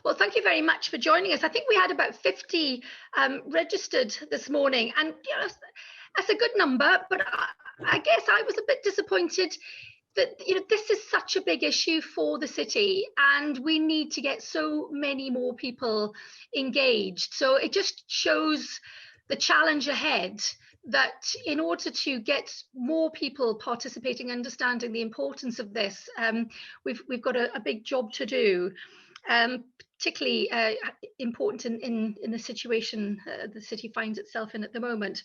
Well, thank you very much for joining us. I think we had about 50 registered this morning, and that's a good number, but I guess I was a bit disappointed that this is such a big issue for the city, and we need to get so many more people engaged. So it just shows the challenge ahead, that in order to get more people participating, understanding the importance of this, we've got a big job to do. Particularly important in the situation the city finds itself in at the moment.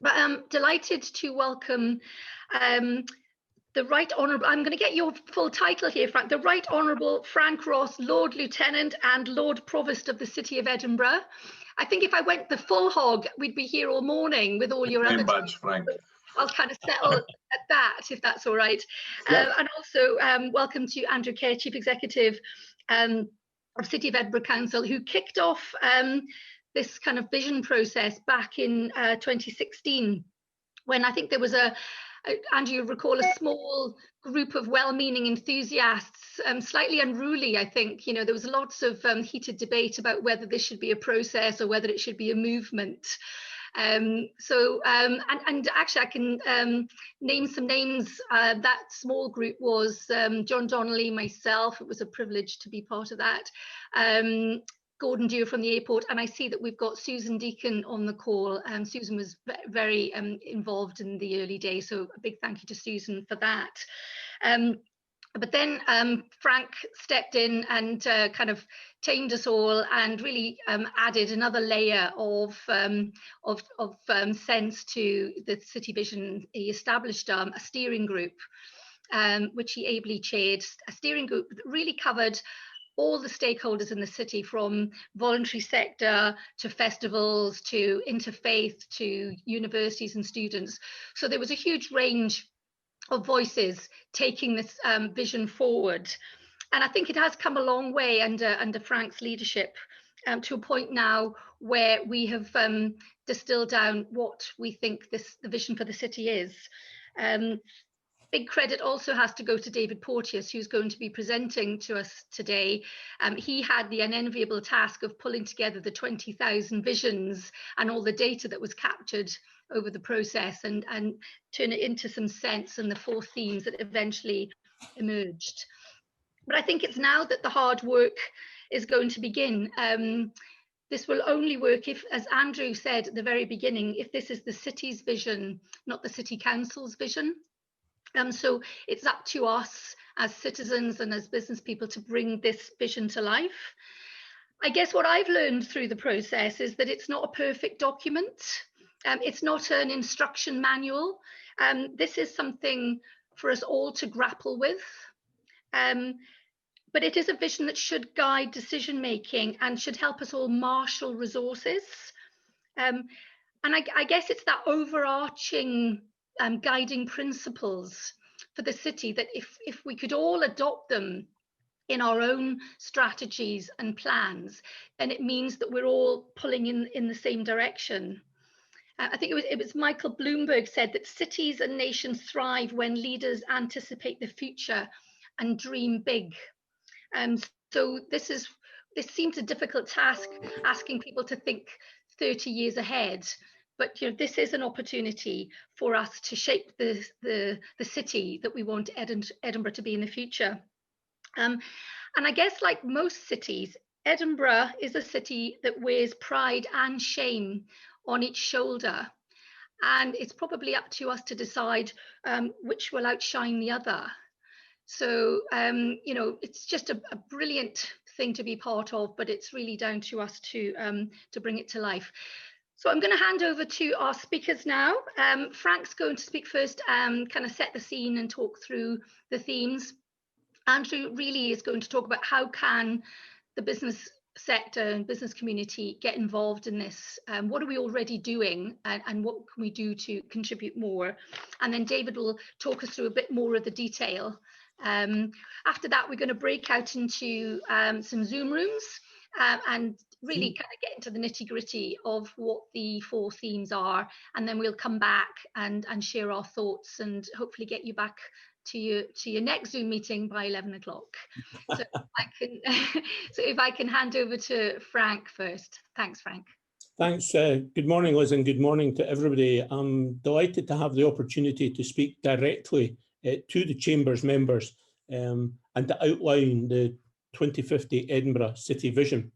But I'm delighted to welcome the Right Honourable, I'm going to get your full title here, Frank, the Right Honourable Frank Ross, Lord Lieutenant and Lord Provost of the City of Edinburgh. I think if I went the full hog, we'd be here all morning with all your other much, Frank. I'll kind of settle at that, if that's all right. Yep. And also welcome to Andrew Kerr, Chief Executive of City of Edinburgh Council, who kicked off this kind of vision process back in 2016, when I think there was Andrew, you recall, a small group of well-meaning enthusiasts, slightly unruly, I think. There was lots of heated debate about whether this should be a process or whether it should be a movement. And actually I can name some names. That small group was John Donnelly, myself. It was a privilege to be part of that. Gordon Dewar from the airport, and I see that we've got Susan Deacon on the call. Susan was very involved in the early days, so a big thank you to Susan for that. But then Frank stepped in and kind of tamed us all, and really added another layer of sense to the City Vision. He established a steering group, which he ably chaired, a steering group that really covered all the stakeholders in the city, from voluntary sector to festivals to interfaith to universities and students. So there was a huge range of voices taking this vision forward. And I think it has come a long way under Frank's leadership, to a point now where we have distilled down what we think the vision for the city is. Big credit also has to go to David Porteous, who's going to be presenting to us today. He had the unenviable task of pulling together the 20,000 visions and all the data that was captured over the process, and turn it into some sense and the 4 themes that eventually emerged. But I think it's now that the hard work is going to begin. This will only work if, as Andrew said at the very beginning, if this is the city's vision, not the City Council's vision. So it's up to us as citizens and as business people to bring this vision to life. I guess what I've learned through the process is that it's not a perfect document. It's not an instruction manual. This is something for us all to grapple with. But it is a vision that should guide decision making and should help us all marshal resources. And I guess it's that overarching guiding principles for the city that if we could all adopt them in our own strategies and plans, then it means that we're all pulling in the same direction. I think it was Michael Bloomberg said that cities and nations thrive when leaders anticipate the future and dream big. So this seems a difficult task, asking people to think 30 years ahead. But this is an opportunity for us to shape the city that we want Edinburgh to be in the future. And I guess, like most cities, Edinburgh is a city that wears pride and shame on each shoulder. And it's probably up to us to decide which will outshine the other. So, it's just a brilliant thing to be part of, but it's really down to us to bring it to life. So I'm going to hand over to our speakers now. Frank's going to speak first, kind of set the scene and talk through the themes. Andrew really is going to talk about how can the business sector and business community get involved in this. What are we already doing, and what can we do to contribute more? And then David will talk us through a bit more of the detail. After that, we're going to break out into some Zoom rooms and really kind of get into the nitty-gritty of what the 4 themes are, and then we'll come back and share our thoughts and hopefully get you back to your next Zoom meeting by 11 o'clock. So if I can hand over to Frank first. Thanks, Frank. Thanks. Good morning, Liz, and good morning to everybody. I'm delighted to have the opportunity to speak directly to the Chamber's members and to outline the 2050 Edinburgh City Vision.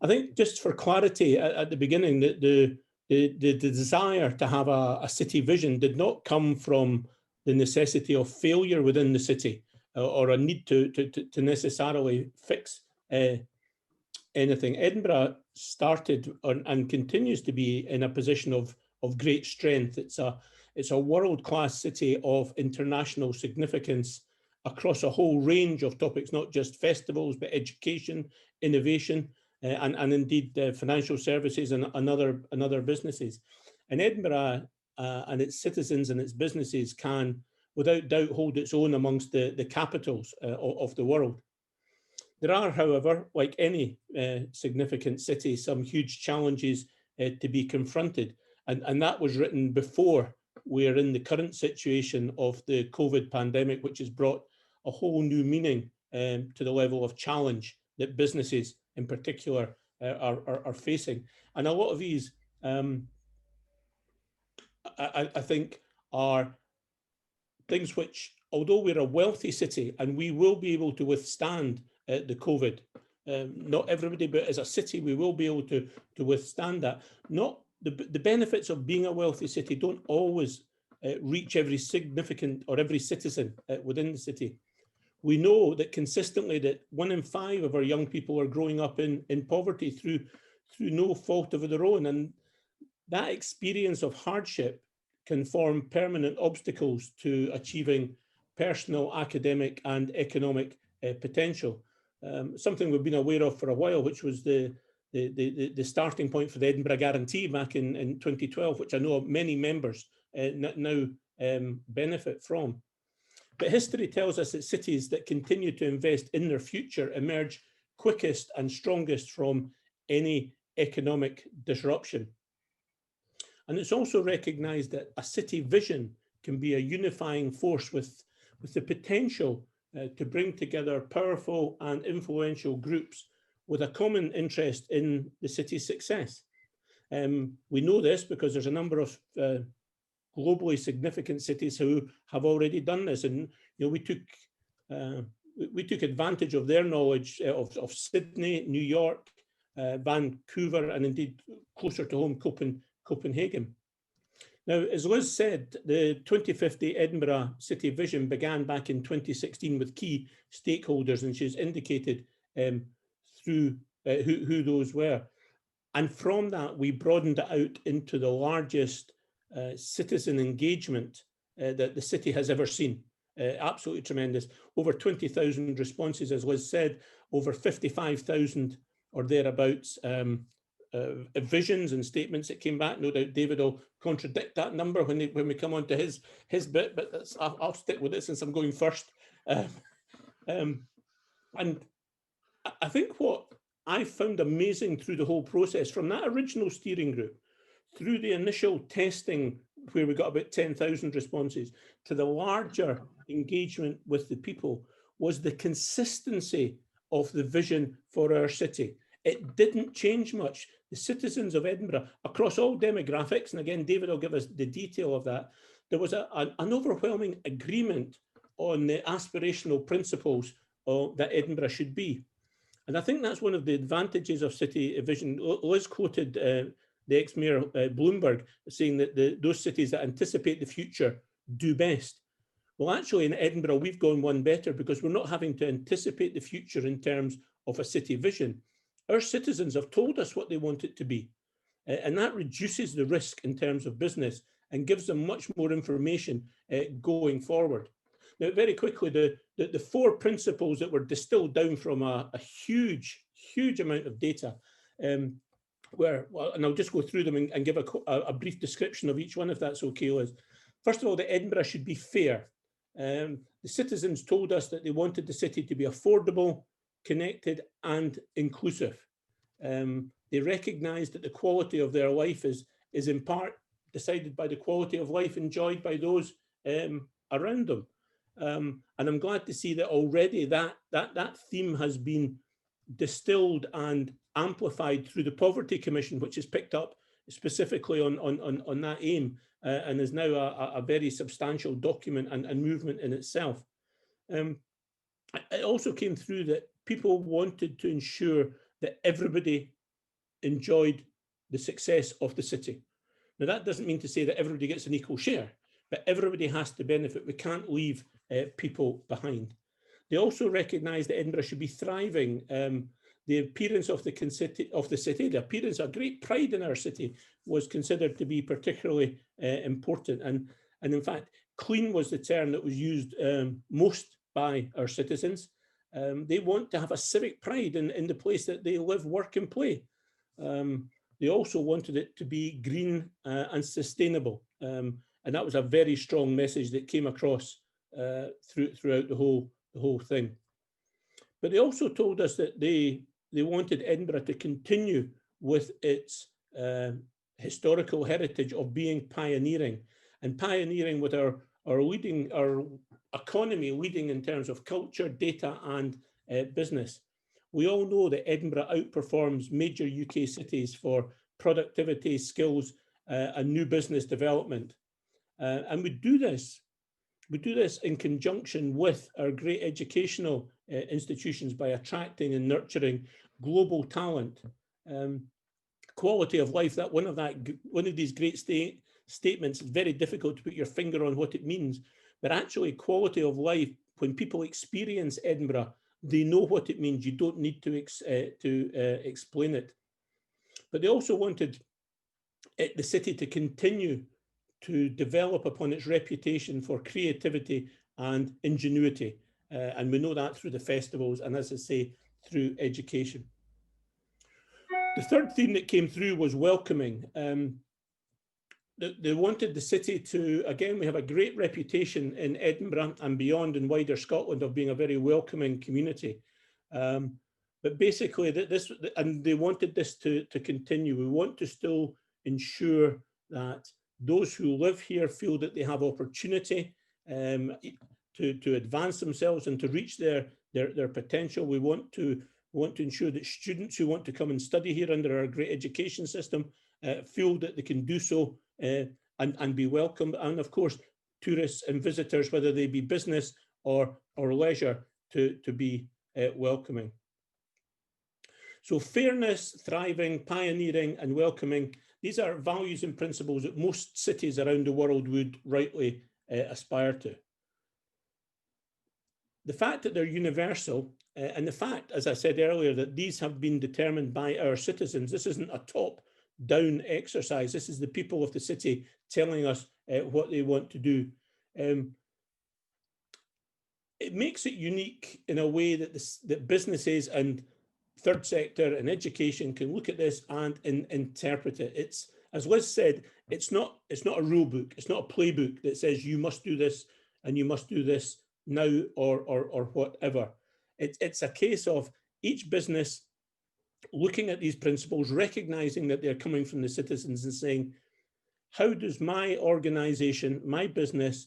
I think, just for clarity at the beginning, that the desire to have a city vision did not come from the necessity of failure within the city or a need to necessarily fix anything. Edinburgh started and continues to be in a position of great strength. It's a world-class city of international significance across a whole range of topics, not just festivals, but education, innovation, and indeed financial services and other businesses. And Edinburgh and its citizens and its businesses can, without doubt, hold its own amongst the capitals of the world. There are, however, like any significant city, some huge challenges to be confronted. And that was written before we're in the current situation of the COVID pandemic, which has brought a whole new meaning to the level of challenge that businesses in particular are facing. And a lot of these, I think, are things which, although we're a wealthy city and we will be able to withstand the COVID, not everybody, but as a city, we will be able to withstand that. Not the benefits of being a wealthy city don't always reach every significant or every citizen within the city. We know that consistently that 1 in 5 of our young people are growing up in poverty through no fault of their own. And that experience of hardship can form permanent obstacles to achieving personal, academic and economic potential. Something we've been aware of for a while, which was the starting point for the Edinburgh Guarantee back in 2012, which I know many members now benefit from. But history tells us that cities that continue to invest in their future emerge quickest and strongest from any economic disruption. And it's also recognised that a city vision can be a unifying force with the potential to bring together powerful and influential groups with a common interest in the city's success. We know this because there's a number of globally significant cities who have already done this, and we took advantage of their knowledge of Sydney, New York, Vancouver, and indeed closer to home, Copenhagen. Now, as Liz said, the 2050 Edinburgh City Vision began back in 2016 with key stakeholders, and she's indicated through who those were. And from that, we broadened it out into the largest citizen engagement that the city has ever seen. Absolutely tremendous. Over 20,000 responses, as Liz said, over 55,000 or thereabouts visions and statements that came back. No doubt David will contradict that number when we come on to his bit, but I'll stick with it since I'm going first. And I think what I found amazing through the whole process, from that original steering group, through the initial testing where we got about 10,000 responses, to the larger engagement with the people, was the consistency of the vision for our city. It didn't change much. The citizens of Edinburgh, across all demographics, and again, David will give us the detail of that, there was an overwhelming agreement on the aspirational principles that Edinburgh should be. And I think that's one of the advantages of city vision. Liz quoted the ex-mayor Bloomberg saying that those cities that anticipate the future do best. Well, actually in Edinburgh, we've gone one better because we're not having to anticipate the future in terms of a city vision. Our citizens have told us what they want it to be. And that reduces the risk in terms of business and gives them much more information going forward. Now, very quickly, the 4 principles that were distilled down from a huge amount of data and I'll just go through them and give a brief description of each one, if that's okay, Liz. First of all, that Edinburgh should be fair. The citizens told us that they wanted the city to be affordable, connected and inclusive. They recognised that the quality of their life is in part decided by the quality of life enjoyed by those around them. And I'm glad to see that already that theme has been distilled and amplified through the Poverty Commission, which has picked up specifically on that aim and is now a very substantial document and movement in itself. It also came through that people wanted to ensure that everybody enjoyed the success of the city. Now, that doesn't mean to say that everybody gets an equal share, but everybody has to benefit. We can't leave people behind. They also recognised that Edinburgh should be thriving. The appearance of the city, the appearance of great pride in our city was considered to be particularly important. And in fact, clean was the term that was used most by our citizens. They want to have a civic pride in the place that they live, work and play. They also wanted it to be green and sustainable. And that was a very strong message that came across throughout the whole thing. But they also told us that they wanted Edinburgh to continue with its historical heritage of being pioneering, and pioneering with our economy leading in terms of culture, data and business. We all know that Edinburgh outperforms major UK cities for productivity, skills and new business development. And we do this in conjunction with our great educational institutions by attracting and nurturing global talent. Quality of life, one of these great statements, is very difficult to put your finger on what it means, but actually quality of life, when people experience Edinburgh, they know what it means. You don't need to explain it. But they also wanted the city to continue to develop upon its reputation for creativity and ingenuity. And we know that through the festivals and, as I say, through education. The third theme that came through was welcoming. They wanted the city to, again, we have a great reputation in Edinburgh and beyond in wider Scotland of being a very welcoming community. But basically, they wanted this to continue. We want to still ensure that those who live here feel that they have opportunity to advance themselves and to reach their potential. We want to ensure that students who want to come and study here under our great education system feel that they can do so and be welcome. And of course, tourists and visitors, whether they be business or leisure, to be welcoming. So fairness, thriving, pioneering and welcoming, these are values and principles that most cities around the world would rightly aspire to. The fact that they're universal and the fact, as I said earlier, that these have been determined by our citizens. This isn't a top-down exercise. This is the people of the city telling us what they want to do. It makes it unique in a way that that businesses and third sector and education can look at this and interpret it. It's, as Liz said, it's not a rule book. It's not a playbook that says you must do this and you must do this now or whatever. It's a case of each business looking at these principles, recognizing that they're coming from the citizens and saying, how does my organization, my business,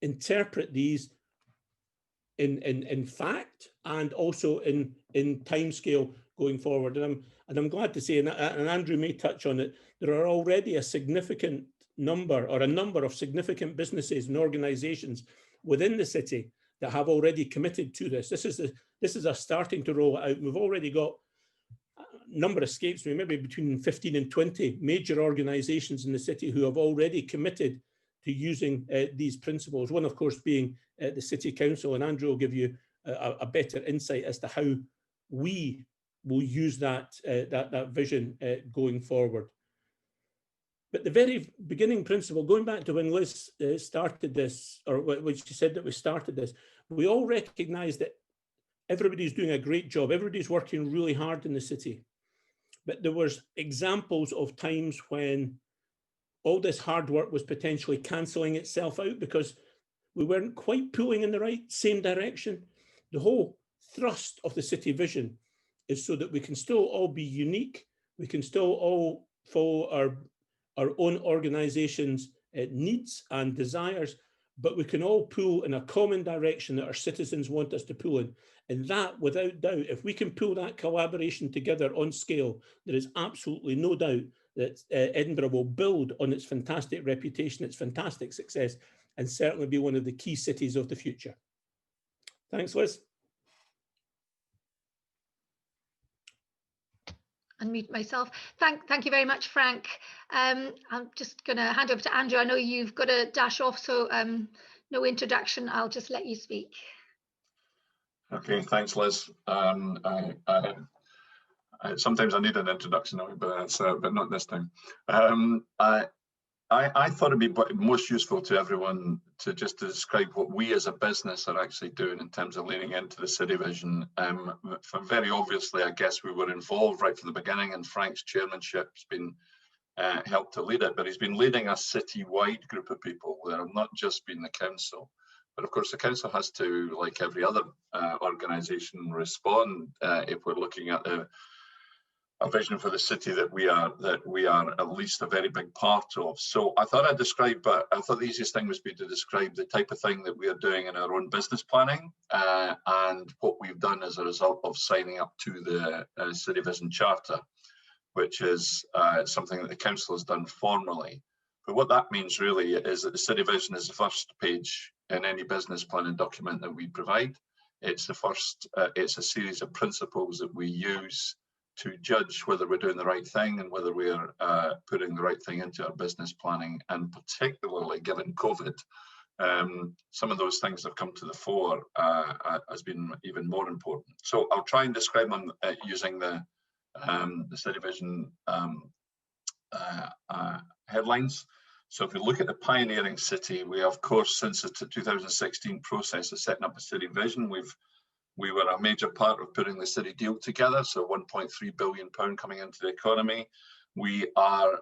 interpret these in fact and also in timescale going forward? And I'm glad to say, and Andrew may touch on it, there are already a significant number of significant businesses and organizations within the city that have already committed to this. This is us starting to roll it out. We've already got a number escapes me, maybe between 15 and 20 major organizations in the city who have already committed to using these principles. One, of course, being the City Council, and Andrew will give you a better insight as to how we will use that vision going forward. But the very beginning principle, going back to when Liz started this, or when she said that we started this, we all recognise that everybody's doing a great job. Everybody's working really hard in the city. But there was examples of times when all this hard work was potentially cancelling itself out because we weren't quite pulling in the same direction. The whole thrust of the city vision is so that we can still all be unique. We can still all follow our own organisation's needs and desires, but we can all pull in a common direction that our citizens want us to pull in. And that, without doubt, if we can pull that collaboration together on scale, there is absolutely no doubt that Edinburgh will build on its fantastic reputation, its fantastic success, and certainly be one of the key cities of the future. Thanks, Liz. Unmute myself. Thank you very much, Frank. I'm just going to hand over to Andrew. I know you've got to dash off, so no introduction. I'll just let you speak. Okay, thanks, Liz. Sometimes I need an introduction, but not this time. I thought it'd be most useful to everyone to just describe what we as a business are actually doing in terms of leaning into the City Vision. Very obviously, I guess we were involved right from the beginning, and Frank's chairmanship's been helped to lead it, but he's been leading a city-wide group of people that have not just been the council. But of course, the council has to, like every other organisation, respond if we're looking at a vision for the city that we are at least a very big part of. So I thought I thought the easiest thing would be to describe the type of thing that we are doing in our own business planning and what we've done as a result of signing up to the City Vision Charter, which is something that the council has done formally. But what that means really is that the City Vision is the first page in any business planning document that we provide. It's the first, it's a series of principles that we use to judge whether we're doing the right thing and whether we're putting the right thing into our business planning, and particularly given COVID, some of those things have come to the fore has been even more important. So I'll try and describe them using the City Vision headlines. So if we look at the pioneering city, we of course, since the 2016 process of setting up a City Vision, we were a major part of putting the city deal together. So £1.3 billion coming into the economy. We are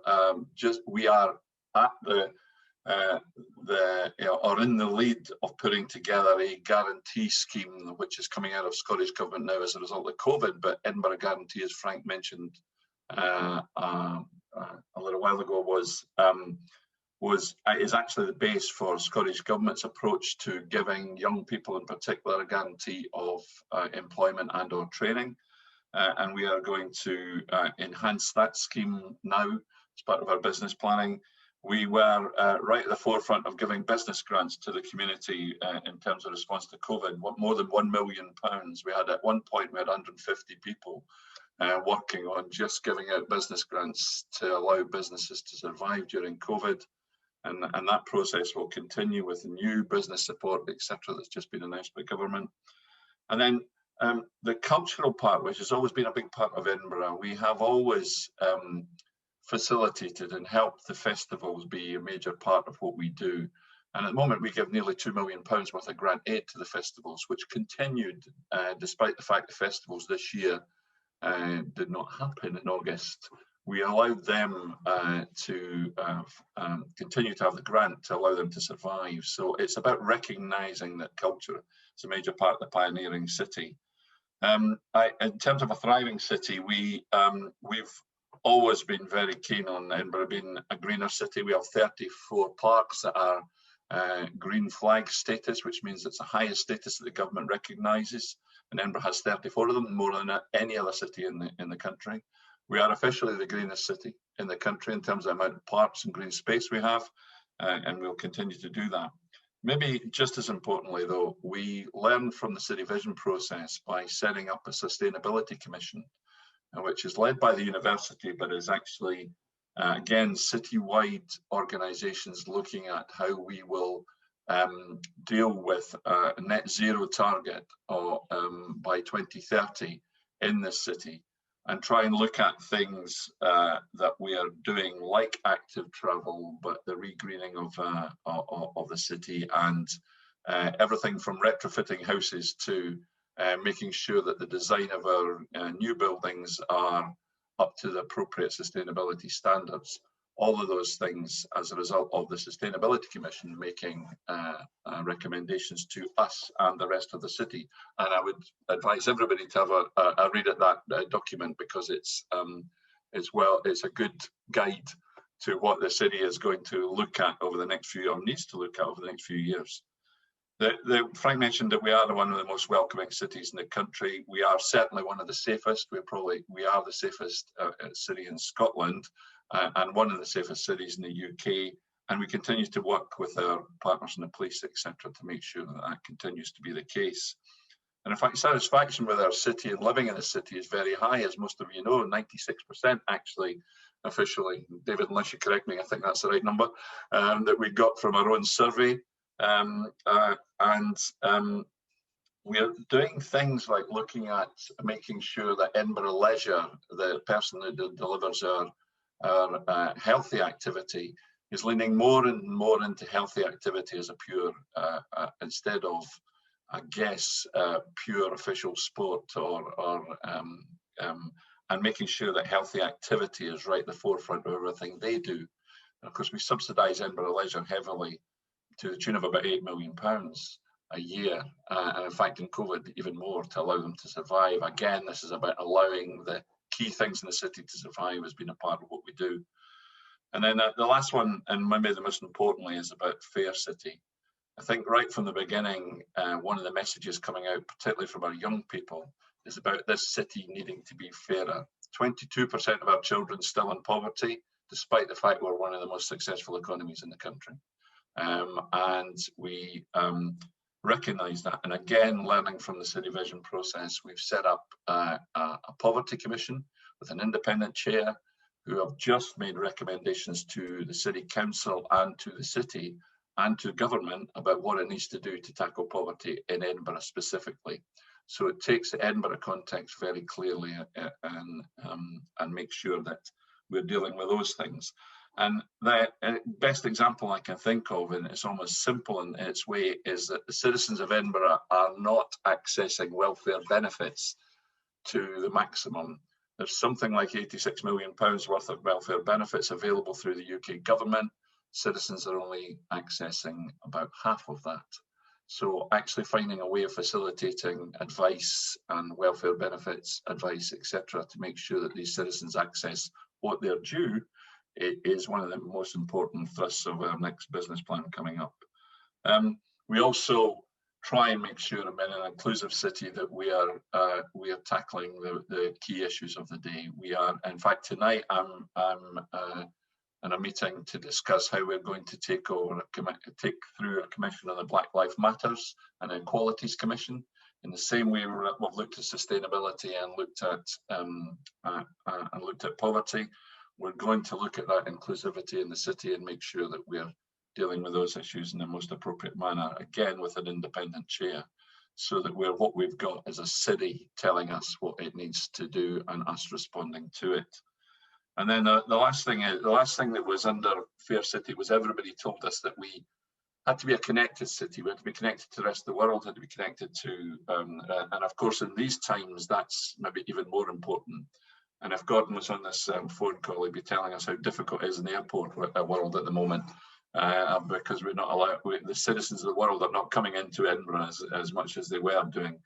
at or in the lead of putting together a guarantee scheme, which is coming out of Scottish Government now as a result of COVID. But Edinburgh Guarantee, as Frank mentioned a little while ago, is actually the base for Scottish Government's approach to giving young people in particular a guarantee of employment and or training. And we are going to enhance that scheme now as part of our business planning. We were right at the forefront of giving business grants to the community in terms of response to COVID, more than £1 million. We had at one point, we had 150 people working on just giving out business grants to allow businesses to survive during COVID. And that process will continue with new business support, etc., that's just been announced by government. And then the cultural part, which has always been a big part of Edinburgh, we have always facilitated and helped the festivals be a major part of what we do. And at the moment, we give nearly £2 million worth of grant aid to the festivals, which continued despite the fact the festivals this year did not happen in August. We allowed them to continue to have the grant to allow them to survive. So it's about recognising that culture is a major part of the pioneering city. In terms of a thriving city, we've always been very keen on Edinburgh being a greener city. We have 34 parks that are green flag status, which means it's the highest status that the government recognises. And Edinburgh has 34 of them, more than any other city in the country. We are officially the greenest city in the country in terms of the amount of parks and green space we have, and we'll continue to do that. Maybe just as importantly, though, we learned from the City Vision process by setting up a sustainability commission, which is led by the university, but is actually, again, city-wide organisations looking at how we will deal with a net zero target by 2030 in this city, and try and look at things that we are doing, like active travel, but the regreening of the city, and everything from retrofitting houses to making sure that the design of our new buildings are up to the appropriate sustainability standards. All of those things as a result of the Sustainability Commission making recommendations to us and the rest of the city. And I would advise everybody to have a read at that document, because it's a good guide to what the city is going to look at over the next few, or needs to look at over the next few years. Frank mentioned that we are one of the most welcoming cities in the country. We are certainly one of the safest. We are the safest city in Scotland, and one of the safest cities in the UK. And we continue to work with our partners in the police, etc., to make sure that that continues to be the case. And in fact, satisfaction with our city and living in the city is very high, as most of you know, 96% actually, officially. David, unless you correct me, I think that's the right number, that we got from our own survey. We're doing things like looking at making sure that Edinburgh Leisure, the person who delivers our healthy activity, is leaning more and more into healthy activity as a pure, instead of, I guess, pure official sport, and making sure that healthy activity is right at the forefront of everything they do. And of course, we subsidise Edinburgh Leisure heavily, to the tune of about £8 million a year, and in fact in COVID even more, to allow them to survive. Again, this is about allowing the key things in the city to survive as being a part of what we do. And then the last one, and maybe the most importantly, is about fair city. I think right from the beginning, one of the messages coming out, particularly from our young people, is about this city needing to be fairer. 22% of our children still in poverty, despite the fact we're one of the most successful economies in the country. And we recognise that. And again, learning from the City Vision process, we've set up a poverty commission with an independent chair, who have just made recommendations to the City Council and to the city and to government about what it needs to do to tackle poverty in Edinburgh specifically. So it takes the Edinburgh context very clearly and makes sure that we're dealing with those things. And the best example I can think of, and it's almost simple in its way, is that the citizens of Edinburgh are not accessing welfare benefits to the maximum. There's something like £86 million worth of welfare benefits available through the UK government. Citizens are only accessing about half of that. So actually finding a way of facilitating advice and welfare benefits, advice, etc., to make sure that these citizens access what they're due, it is one of the most important thrusts of our next business plan coming up. We also try and make sure in an inclusive city that we are tackling the key issues of the day. We are, in fact, tonight I'm in a meeting to discuss how we're going to take through a commission on the Black Lives Matters and Equalities Commission. In the same way we've looked at sustainability and looked at poverty, we're going to look at that inclusivity in the city and make sure that we're dealing with those issues in the most appropriate manner, again with an independent chair, so that what we've got is a city telling us what it needs to do and us responding to it. And then the last thing that was under Fair City was everybody told us that we had to be a connected city. We had to be connected to the rest of the world, had to be connected to, and of course in these times that's maybe even more important. And if Gordon was on this phone call, he'd be telling us how difficult it is in the airport world at the moment, because we're not allowed, the citizens of the world are not coming into Edinburgh as much as they were doing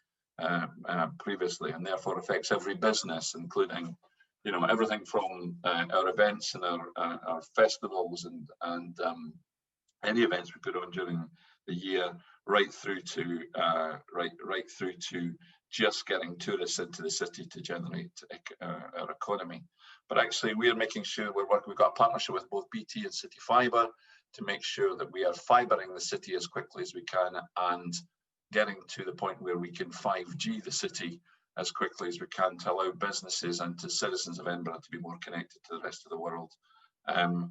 previously, and therefore affects every business, including, you know, everything from our events and our festivals and any events we put on during the year, right through to just getting tourists into the city to generate our economy. But actually, we are making sure we've got a partnership with both BT and City Fibre to make sure that we are fibering the city as quickly as we can and getting to the point where we can 5G the city as quickly as we can to allow businesses and to citizens of Edinburgh to be more connected to the rest of the world. And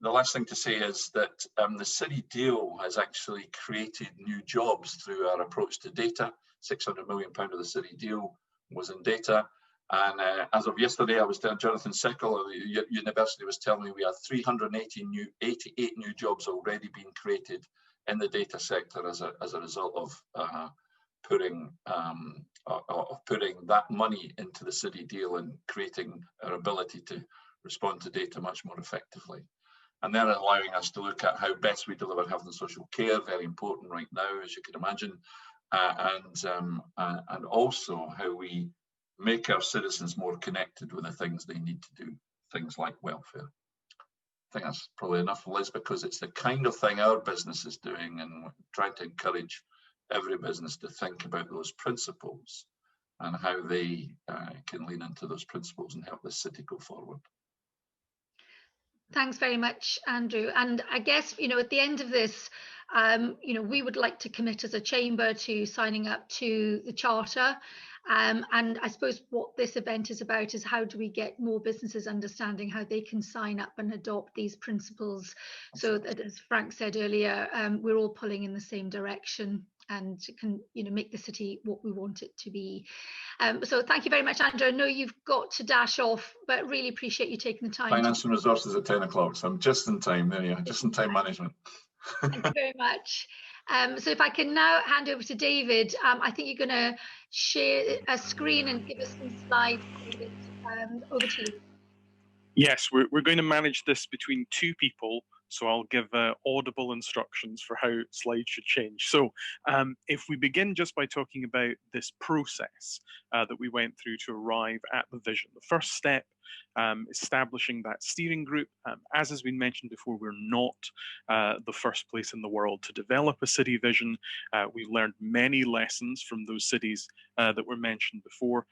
the last thing to say is that the city deal has actually created new jobs through our approach to data. £600 million of the city deal was in data. And as of yesterday, I was telling Jonathan Sickle, the university was telling me we have 388 new jobs already being created in the data sector as a result of putting that money into the city deal and creating our ability to respond to data much more effectively. And they're allowing us to look at how best we deliver health and social care, very important right now, as you can imagine, and also how we make our citizens more connected with the things they need to do, things like welfare. think that's probably enough, Liz, because it's the kind of thing our business is doing, and we're trying to encourage every business to think about those principles and how they can lean into those principles and help the city go forward. Thanks very much, Andrew. And I guess, at the end of this, we would like to commit as a chamber to signing up to the charter. And I suppose what this event is about is how do we get more businesses understanding how they can sign up and adopt these principles, so that, as Frank said earlier, we're all pulling in the same direction and can make the city what we want it to be. So thank you very much, Andrew. I know you've got to dash off, but really appreciate you taking the time. Finance and resources at 10 o'clock, so I'm just in time. There you are, just in time management. Thank you very much. So if I can now hand over to David, I think you're going to share a screen and give us some slides. David, over to you. Yes, we're going to manage this between two people, so I'll give audible instructions for how slides should change. So if we begin just by talking about this process that we went through to arrive at the vision. The first step, establishing that steering group. As has been mentioned before, we're not the first place in the world to develop a city vision. We've learned many lessons from those cities that were mentioned before.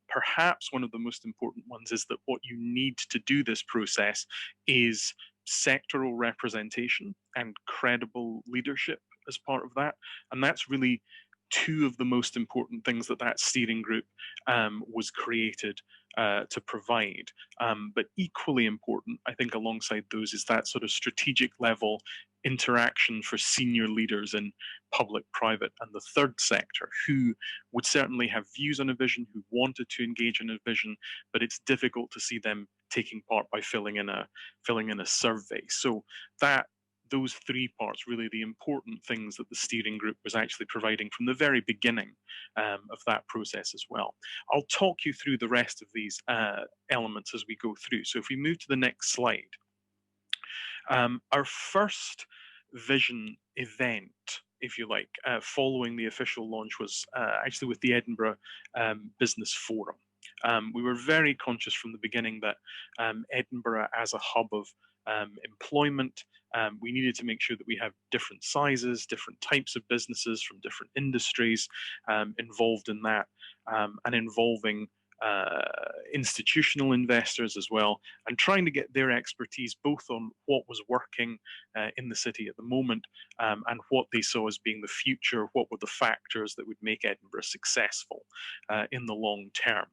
Perhaps one of the most important ones is that what you need to do this process is sectoral representation and credible leadership as part of that. And that's really two of the most important things that steering group was created to provide. But equally important, I think, alongside those is that sort of strategic level interaction for senior leaders in public, private, and the third sector who would certainly have views on a vision, who wanted to engage in a vision, but it's difficult to see them taking part by filling in a survey. So those three parts, really the important things that the steering group was actually providing from the very beginning of that process as well. I'll talk you through the rest of these elements as we go through. So if we move to the next slide, our first vision event, if you like, following the official launch was actually with the Edinburgh Business Forum. We were very conscious from the beginning that Edinburgh as a hub of employment, we needed to make sure that we have different sizes, different types of businesses from different industries involved in that, and involving institutional investors as well, and trying to get their expertise both on what was working in the city at the moment and what they saw as being the future, what were the factors that would make Edinburgh successful in the long term.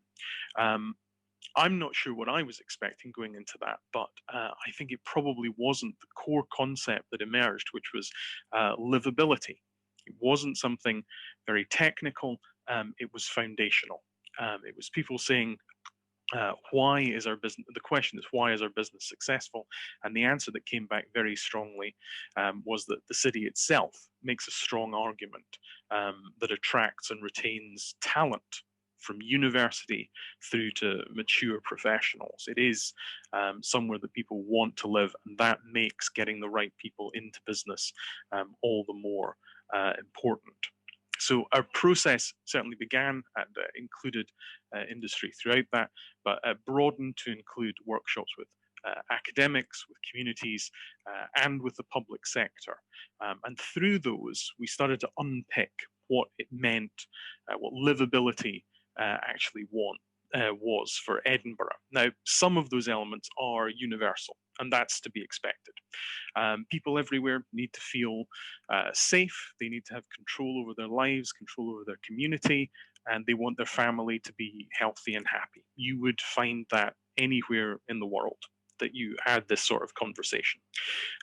I'm not sure what I was expecting going into that, but I think it probably wasn't the core concept that emerged, which was livability. It wasn't something very technical, it was foundational. It was people saying, why is our business, the question is, why is our business successful? And the answer that came back very strongly was that the city itself makes a strong argument that attracts and retains talent from university through to mature professionals. It is somewhere that people want to live, and that makes getting the right people into business all the more important. So our process certainly began and included industry throughout that, but broadened to include workshops with academics, with communities, and with the public sector. And through those, we started to unpick what it meant, what livability actually was for Edinburgh. Now, some of those elements are universal, and that's to be expected. People everywhere need to feel safe, they need to have control over their lives, control over their community, and they want their family to be healthy and happy. You would find that anywhere in the world that you had this sort of conversation.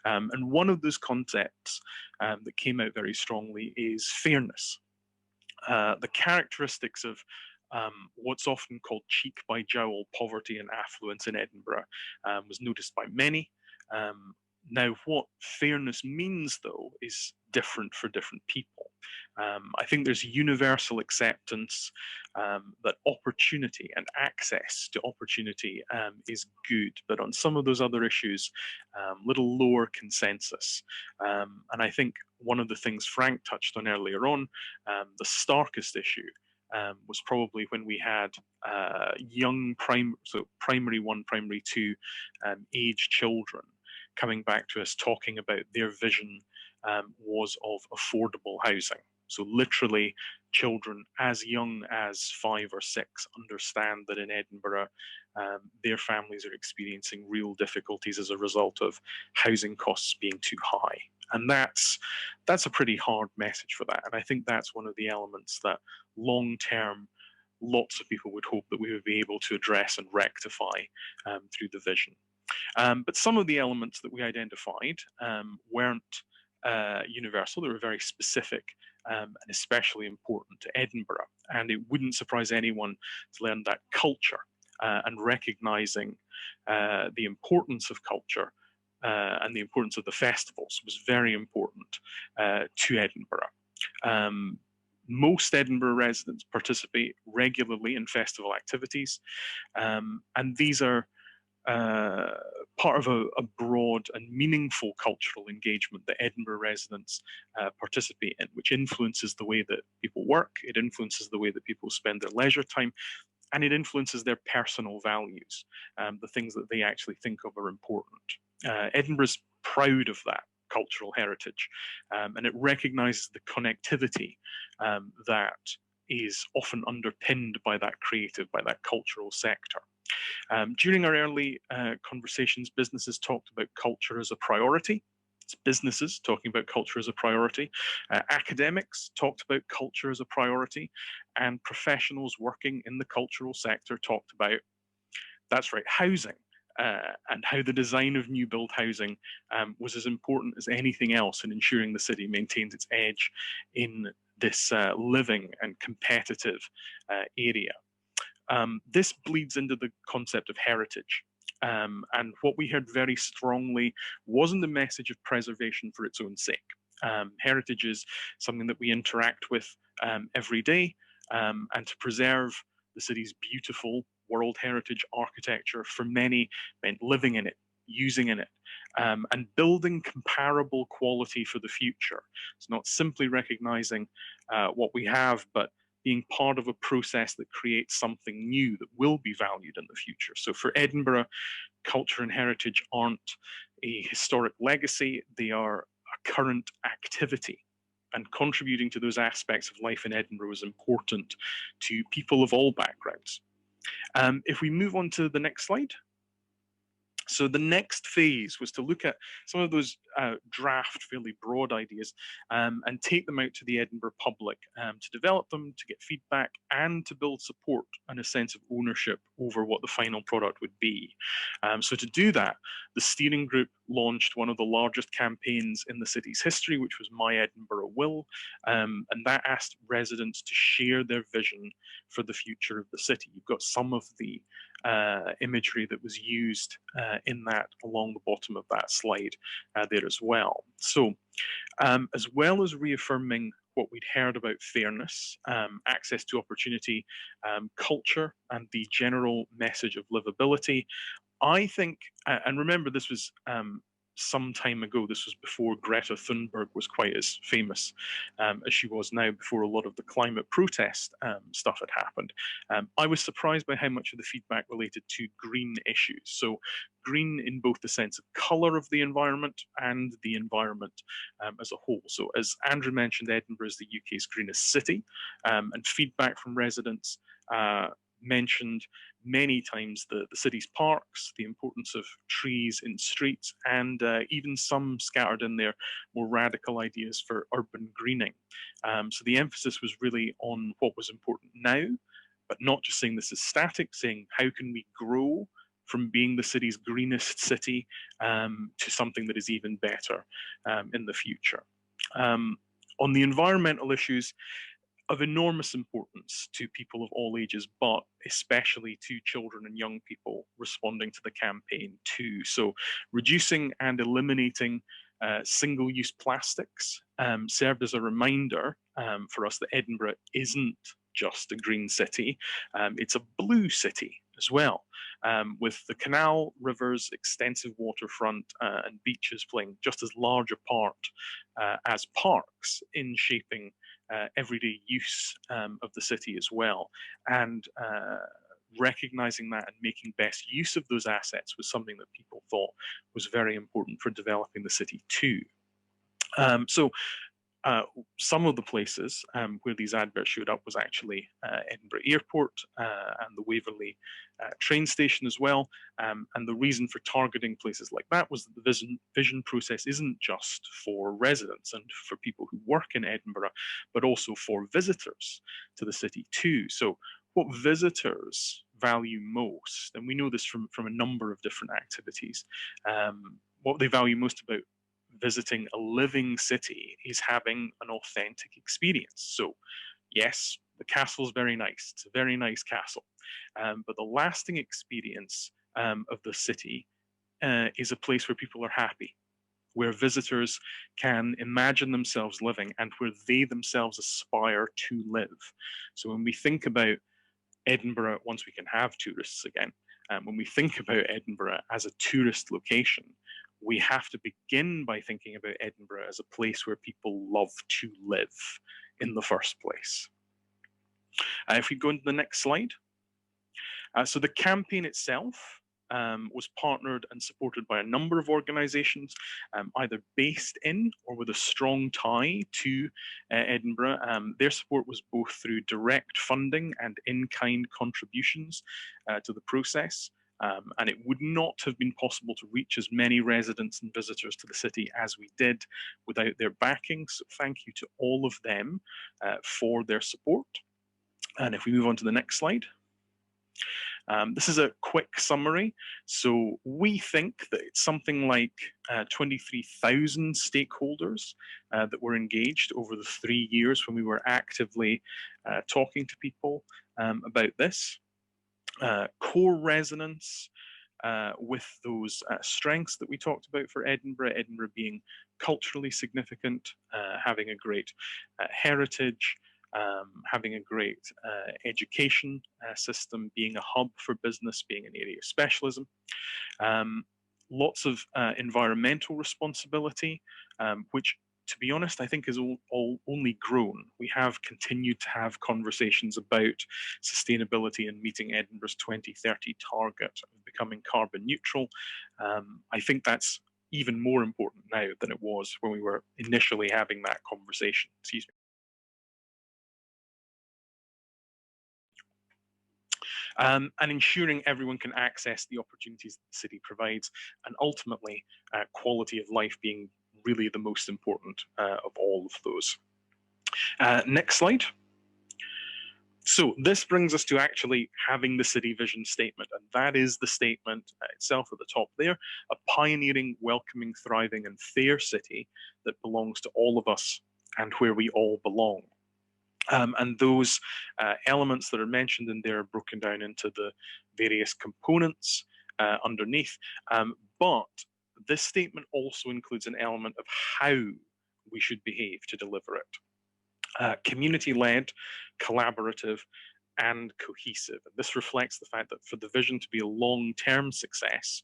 And one of those concepts that came out very strongly is fairness. The characteristics of what's often called cheek by jowl poverty and affluence in Edinburgh was noticed by many. Now, what fairness means, though, is different for different people. I think there's universal acceptance that opportunity and access to opportunity is good, but on some of those other issues, little lower consensus. And I think one of the things Frank touched on earlier on, the starkest issue, was probably when we had young primary 1, primary 2 age children coming back to us talking about their vision was of affordable housing. So literally, children as young as 5 or 6 understand that in Edinburgh, their families are experiencing real difficulties as a result of housing costs being too high. And that's a pretty hard message for that. And I think that's one of the elements that long term, lots of people would hope that we would be able to address and rectify through the vision. But some of the elements that we identified weren't universal. They were very specific and especially important to Edinburgh. And it wouldn't surprise anyone to learn that culture and recognizing the importance of culture and the importance of the festivals was very important to Edinburgh. Most Edinburgh residents participate regularly in festival activities, and these are part of a broad and meaningful cultural engagement that Edinburgh residents participate in, which influences the way that people work, it influences the way that people spend their leisure time, and it influences their personal values, the things that they actually think of are important. Edinburgh's proud of that cultural heritage, and it recognises the connectivity that is often underpinned by that creative, by that cultural sector. During our early conversations, businesses talked about culture as a priority. It's businesses talking about culture as a priority. Academics talked about culture as a priority, and professionals working in the cultural sector talked about, that's right, housing. And how the design of new build housing was as important as anything else in ensuring the city maintains its edge in this living and competitive area. This bleeds into the concept of heritage. And what we heard very strongly wasn't a message of preservation for its own sake. Heritage is something that we interact with every day, and to preserve the city's beautiful World Heritage architecture for many meant living in it, using in it, and building comparable quality for the future. It's not simply recognizing what we have, but being part of a process that creates something new that will be valued in the future. So for Edinburgh, culture and heritage aren't a historic legacy, they are a current activity. And contributing to those aspects of life in Edinburgh was important to people of all backgrounds. If we move on to the next slide. So the next phase was to look at some of those draft, fairly broad ideas and take them out to the Edinburgh public to develop them, to get feedback, and to build support and a sense of ownership over what the final product would be. So to do that, the steering group launched one of the largest campaigns in the city's history, which was My Edinburgh Will, and that asked residents to share their vision for the future of the city. You've got some of the imagery that was used in that along the bottom of that slide there as well. So as well as reaffirming what we'd heard about fairness, access to opportunity, culture, and the general message of livability, I think, and remember this was some time ago, this was before Greta Thunberg was quite as famous as she was now, before a lot of the climate protest stuff had happened. I was surprised by how much of the feedback related to green issues. So green in both the sense of colour of the environment and the environment as a whole. So as Andrew mentioned, Edinburgh is the UK's greenest city, and feedback from residents mentioned many times the city's parks, the importance of trees in streets, and even some scattered in there more radical ideas for urban greening. So the emphasis was really on what was important now, but not just saying this is static, saying how can we grow from being the city's greenest city to something that is even better in the future. On the environmental issues, of enormous importance to people of all ages, but especially to children and young people responding to the campaign too. So reducing and eliminating single-use plastics served as a reminder for us that Edinburgh isn't just a green city, it's a blue city as well, with the canal, rivers, extensive waterfront and beaches playing just as large a part as parks in shaping everyday use of the city as well. And recognizing that and making best use of those assets was something that people thought was very important for developing the city too. Some of the places where these adverts showed up was actually Edinburgh Airport and the Waverley train station as well. And the reason for targeting places like that was that the vision process isn't just for residents and for people who work in Edinburgh, but also for visitors to the city too. So what visitors value most, and we know this from a number of different activities, what they value most about visiting a living city is having an authentic experience. So yes, the castle is very nice. It's a very nice castle. But the lasting experience of the city is a place where people are happy, where visitors can imagine themselves living and where they themselves aspire to live. So when we think about Edinburgh, once we can have tourists again, when we think about Edinburgh as a tourist location, we have to begin by thinking about Edinburgh as a place where people love to live in the first place. If we go into the next slide. So the campaign itself was partnered and supported by a number of organisations, either based in or with a strong tie to Edinburgh. Their support was both through direct funding and in-kind contributions to the process. And it would not have been possible to reach as many residents and visitors to the city as we did without their backing. So thank you to all of them for their support. And if we move on to the next slide. This is a quick summary. So we think that it's something like 23,000 stakeholders that were engaged over the 3 years when we were actively talking to people about this. Core resonance with those strengths that we talked about for Edinburgh, Edinburgh being culturally significant, having a great heritage, having a great education system, being a hub for business, being an area of specialism. Lots of environmental responsibility, which, to be honest, I think has only grown. We have continued to have conversations about sustainability and meeting Edinburgh's 2030 target of becoming carbon neutral. I think that's even more important now than it was when we were initially having that conversation. Excuse me. And ensuring everyone can access the opportunities that the city provides, and ultimately quality of life being really the most important of all of those. Next slide. So this brings us to actually having the city vision statement, and that is the statement itself at the top there: a pioneering, welcoming, thriving and fair city that belongs to all of us and where we all belong. And those elements that are mentioned in there are broken down into the various components underneath. But this statement also includes an element of how we should behave to deliver it. Community-led, collaborative, and cohesive. And this reflects the fact that for the vision to be a long-term success,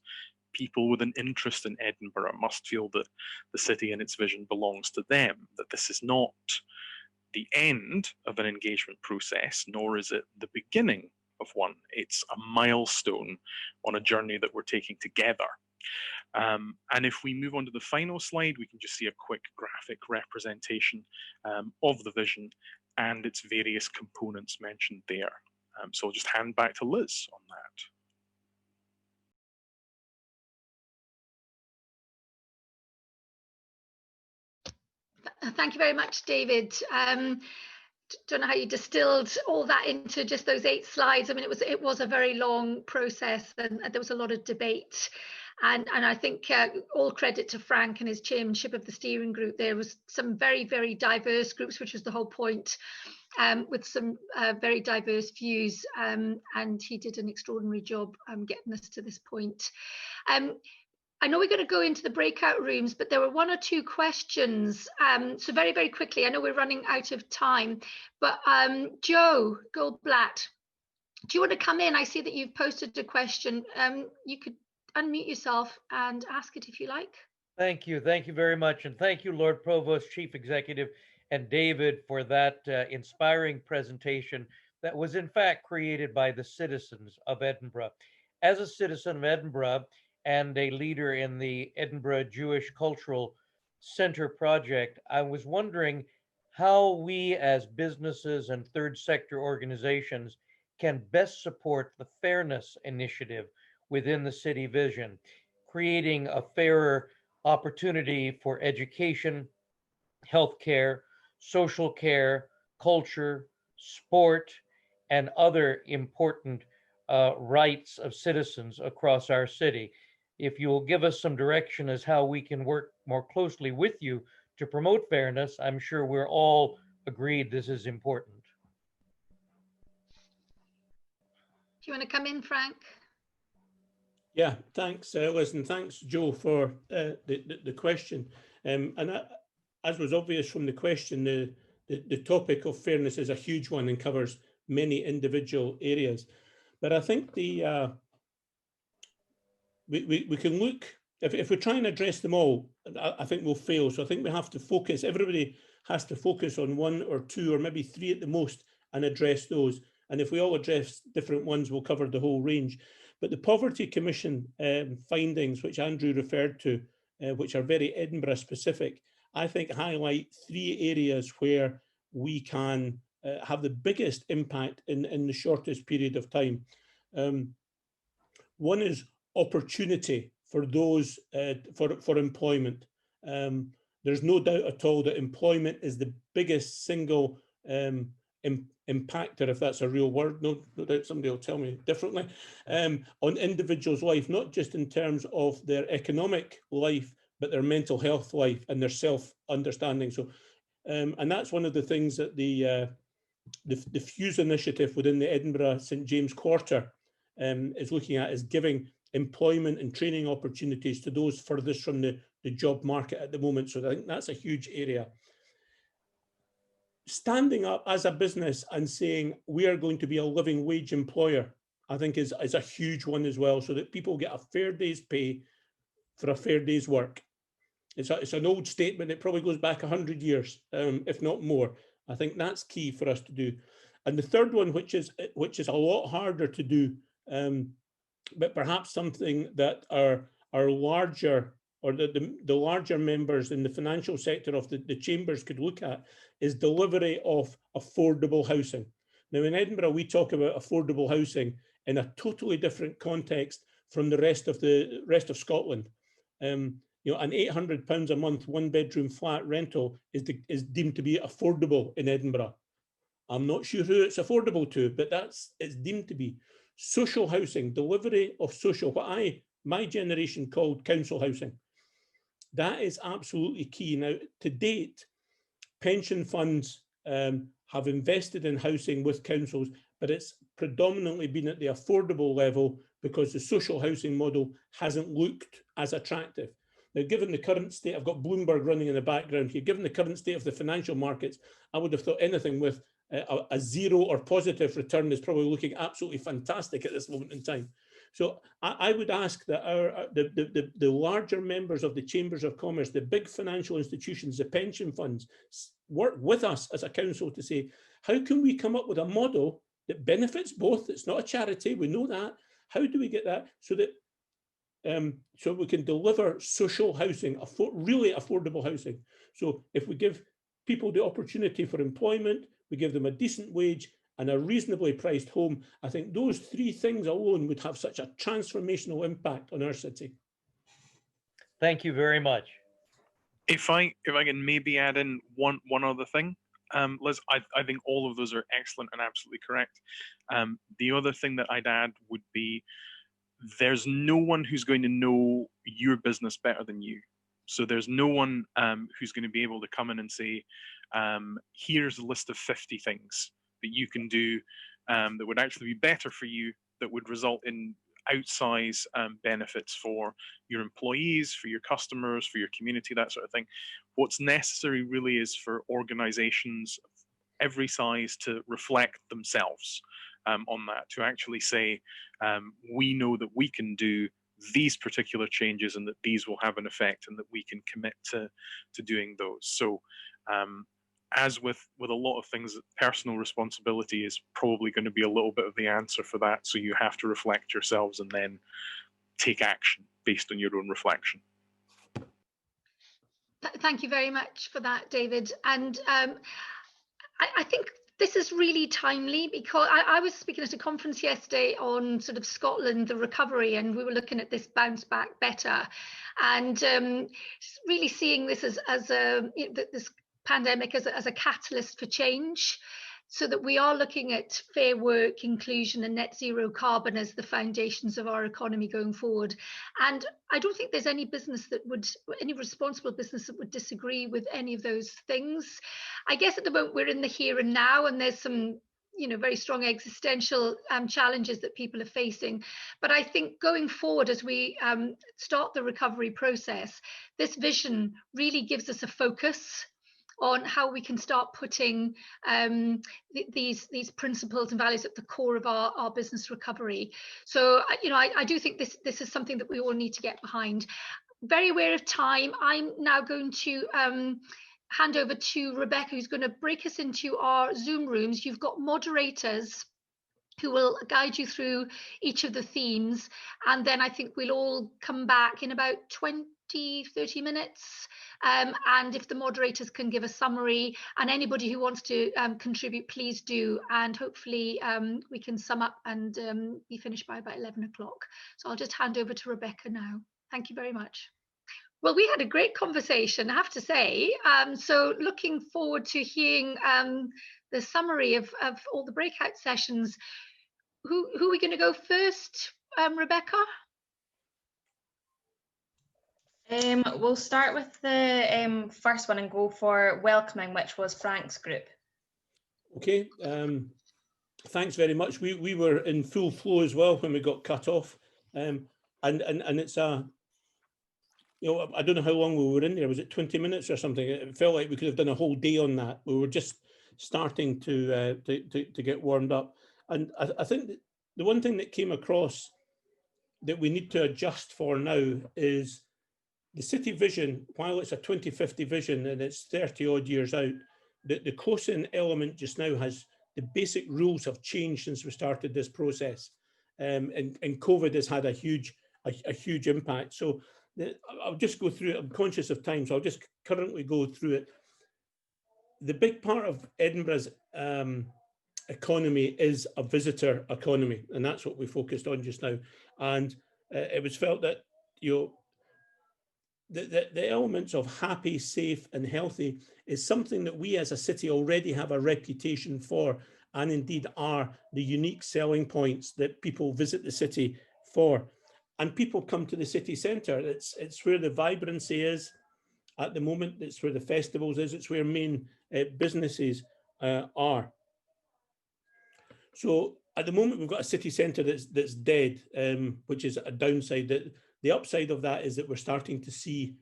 people with an interest in Edinburgh must feel that the city and its vision belongs to them, that this is not the end of an engagement process, nor is it the beginning of one. It's a milestone on a journey that we're taking together. And if we move on to the final slide, we can just see a quick graphic representation of the vision and its various components mentioned there. So I'll just hand back to Liz on that. Thank you very much, David. Don't know how you distilled all that into just those 8 slides. I mean, it was a very long process, and there was a lot of debate. And I think all credit to Frank and his chairmanship of the steering group. There was some very, very diverse groups, which was the whole point, with some very diverse views. And he did an extraordinary job getting us to this point. I know we're going to go into the breakout rooms, but there were 1 or 2 questions. So very, very quickly, I know we're running out of time, but Joe Goldblatt, do you want to come in? I see that you've posted a question. You could unmute yourself and ask it if you like. Thank you very much. And thank you, Lord Provost, Chief Executive, and David for that inspiring presentation. that was in fact created by the citizens of Edinburgh. As a citizen of Edinburgh and a leader in the Edinburgh Jewish Cultural Center project, I was wondering how we as businesses and third sector organizations can best support the fairness initiative within the city vision, creating a fairer opportunity for education, healthcare, social care, culture, sport, and other important rights of citizens across our city. If you will give us some direction as how we can work more closely with you to promote fairness, I'm sure we're all agreed this is important. Do you want to come in, Frank? Yeah, thanks, Liz, and thanks, Joe, for the question. As was obvious from the question, the topic of fairness is a huge one and covers many individual areas. But I think we can look, if we try and address them all, I think we'll fail. So I think we have to focus, everybody has to focus on one or two or maybe three at the most and address those. And if we all address different ones, we'll cover the whole range. But the Poverty Commission findings, which Andrew referred to, which are very Edinburgh specific, I think highlight three areas where we can have the biggest impact in the shortest period of time. One is opportunity for those for employment. There's no doubt at all that employment is the biggest single impactor, if that's a real word, no doubt somebody will tell me differently, on individuals' life, not just in terms of their economic life, but their mental health life and their self-understanding. So, and that's one of the things that the Fuse initiative within the Edinburgh St James Quarter is looking at, is giving employment and training opportunities to those furthest from the job market at the moment. So I think that's a huge area. Standing up as a business and saying we are going to be a living wage employer, I think is a huge one as well, so that people get a fair day's pay for a fair day's work. It's an old statement. It probably goes back 100 years, if not more. I think that's key for us to do. And the third one, which is a lot harder to do, but perhaps something that our larger, or the larger members in the financial sector of the chambers could look at, is delivery of affordable housing. Now in Edinburgh, we talk about affordable housing in a totally different context from the rest of Scotland. You know, an £800 a month one-bedroom flat rental is deemed to be affordable in Edinburgh. I'm not sure who it's affordable to, but it's deemed to be. Social housing, delivery of social, what my generation called council housing. That is absolutely key. Now, to date, pension funds have invested in housing with councils, but it's predominantly been at the affordable level because the social housing model hasn't looked as attractive. Now, given the current state, I've got Bloomberg running in the background here, given the current state of the financial markets, I would have thought anything with a zero or positive return is probably looking absolutely fantastic at this moment in time. So I would ask that the larger members of the Chambers of Commerce, the big financial institutions, the pension funds, work with us as a council to say, how can we come up with a model that benefits both? It's not a charity, we know that. How do we get that so that so we can deliver social housing, really affordable housing? So if we give people the opportunity for employment, we give them a decent wage and a reasonably priced home, I think those three things alone would have such a transformational impact on our city. Thank you very much. If I can maybe add in one other thing, Liz, I think all of those are excellent and absolutely correct. The other thing that I'd add would be, there's no one who's going to know your business better than you. So there's no one who's going to be able to come in and say, here's a list of 50 things that you can do that would actually be better for you, that would result in outsize benefits for your employees, for your customers, for your community, that sort of thing. What's necessary really is for organizations of every size to reflect themselves on that, to actually say, we know that we can do these particular changes and that these will have an effect and that we can commit to doing those. So as with a lot of things, personal responsibility is probably going to be a little bit of the answer for that. So you have to reflect yourselves and then take action based on your own reflection. Thank you very much for that, David. And I think this is really timely, because I was speaking at a conference yesterday on sort of Scotland, the recovery, and we were looking at this bounce back better, and really seeing this as this pandemic as a catalyst for change, so that we are looking at fair work, inclusion, and net zero carbon as the foundations of our economy going forward. And I don't think there's any responsible business that would disagree with any of those things. I guess at the moment we're in the here and now, and there's some very strong existential challenges that people are facing. But I think going forward, as we start the recovery process, this vision really gives us a focus on how we can start putting these principles and values at the core of our business recovery. So, I do think this is something that we all need to get behind. Very aware of time, I'm now going to hand over to Rebecca, who's going to break us into our Zoom rooms. You've got moderators who will guide you through each of the themes, and then I think we'll all come back in about 20-30 minutes. And if the moderators can give a summary, and anybody who wants to contribute, please do. And hopefully we can sum up and be finished by about 11 o'clock. So I'll just hand over to Rebecca now. Thank you very much. Well, we had a great conversation, I have to say. So looking forward to hearing the summary of all the breakout sessions. Who are we going to go first, Rebecca? We'll start with the first one and go for welcoming, which was Frank's group. Okay, thanks very much. We were in full flow as well when we got cut off, and it's a, I don't know how long we were in there. Was it 20 minutes or something? It felt like we could have done a whole day on that. We were just starting to get warmed up, and I think that the one thing that came across that we need to adjust for now is the city vision. While it's a 2050 vision and it's 30 odd years out, the close-in element just now has the basic rules have changed since we started this process, and COVID has had a huge impact. So I'll just go through it. I'm conscious of time, so I'll just currently go through it. The big part of Edinburgh's economy is a visitor economy, and that's what we focused on just now. And it was felt that the elements of happy, safe, and healthy is something that we as a city already have a reputation for, and indeed are the unique selling points that people visit the city for. And people come to the city centre. It's where the vibrancy is at the moment. It's where the festivals is. It's where main businesses are. So at the moment, we've got a city centre that's dead, which is a downside. The upside of that is that we're starting to see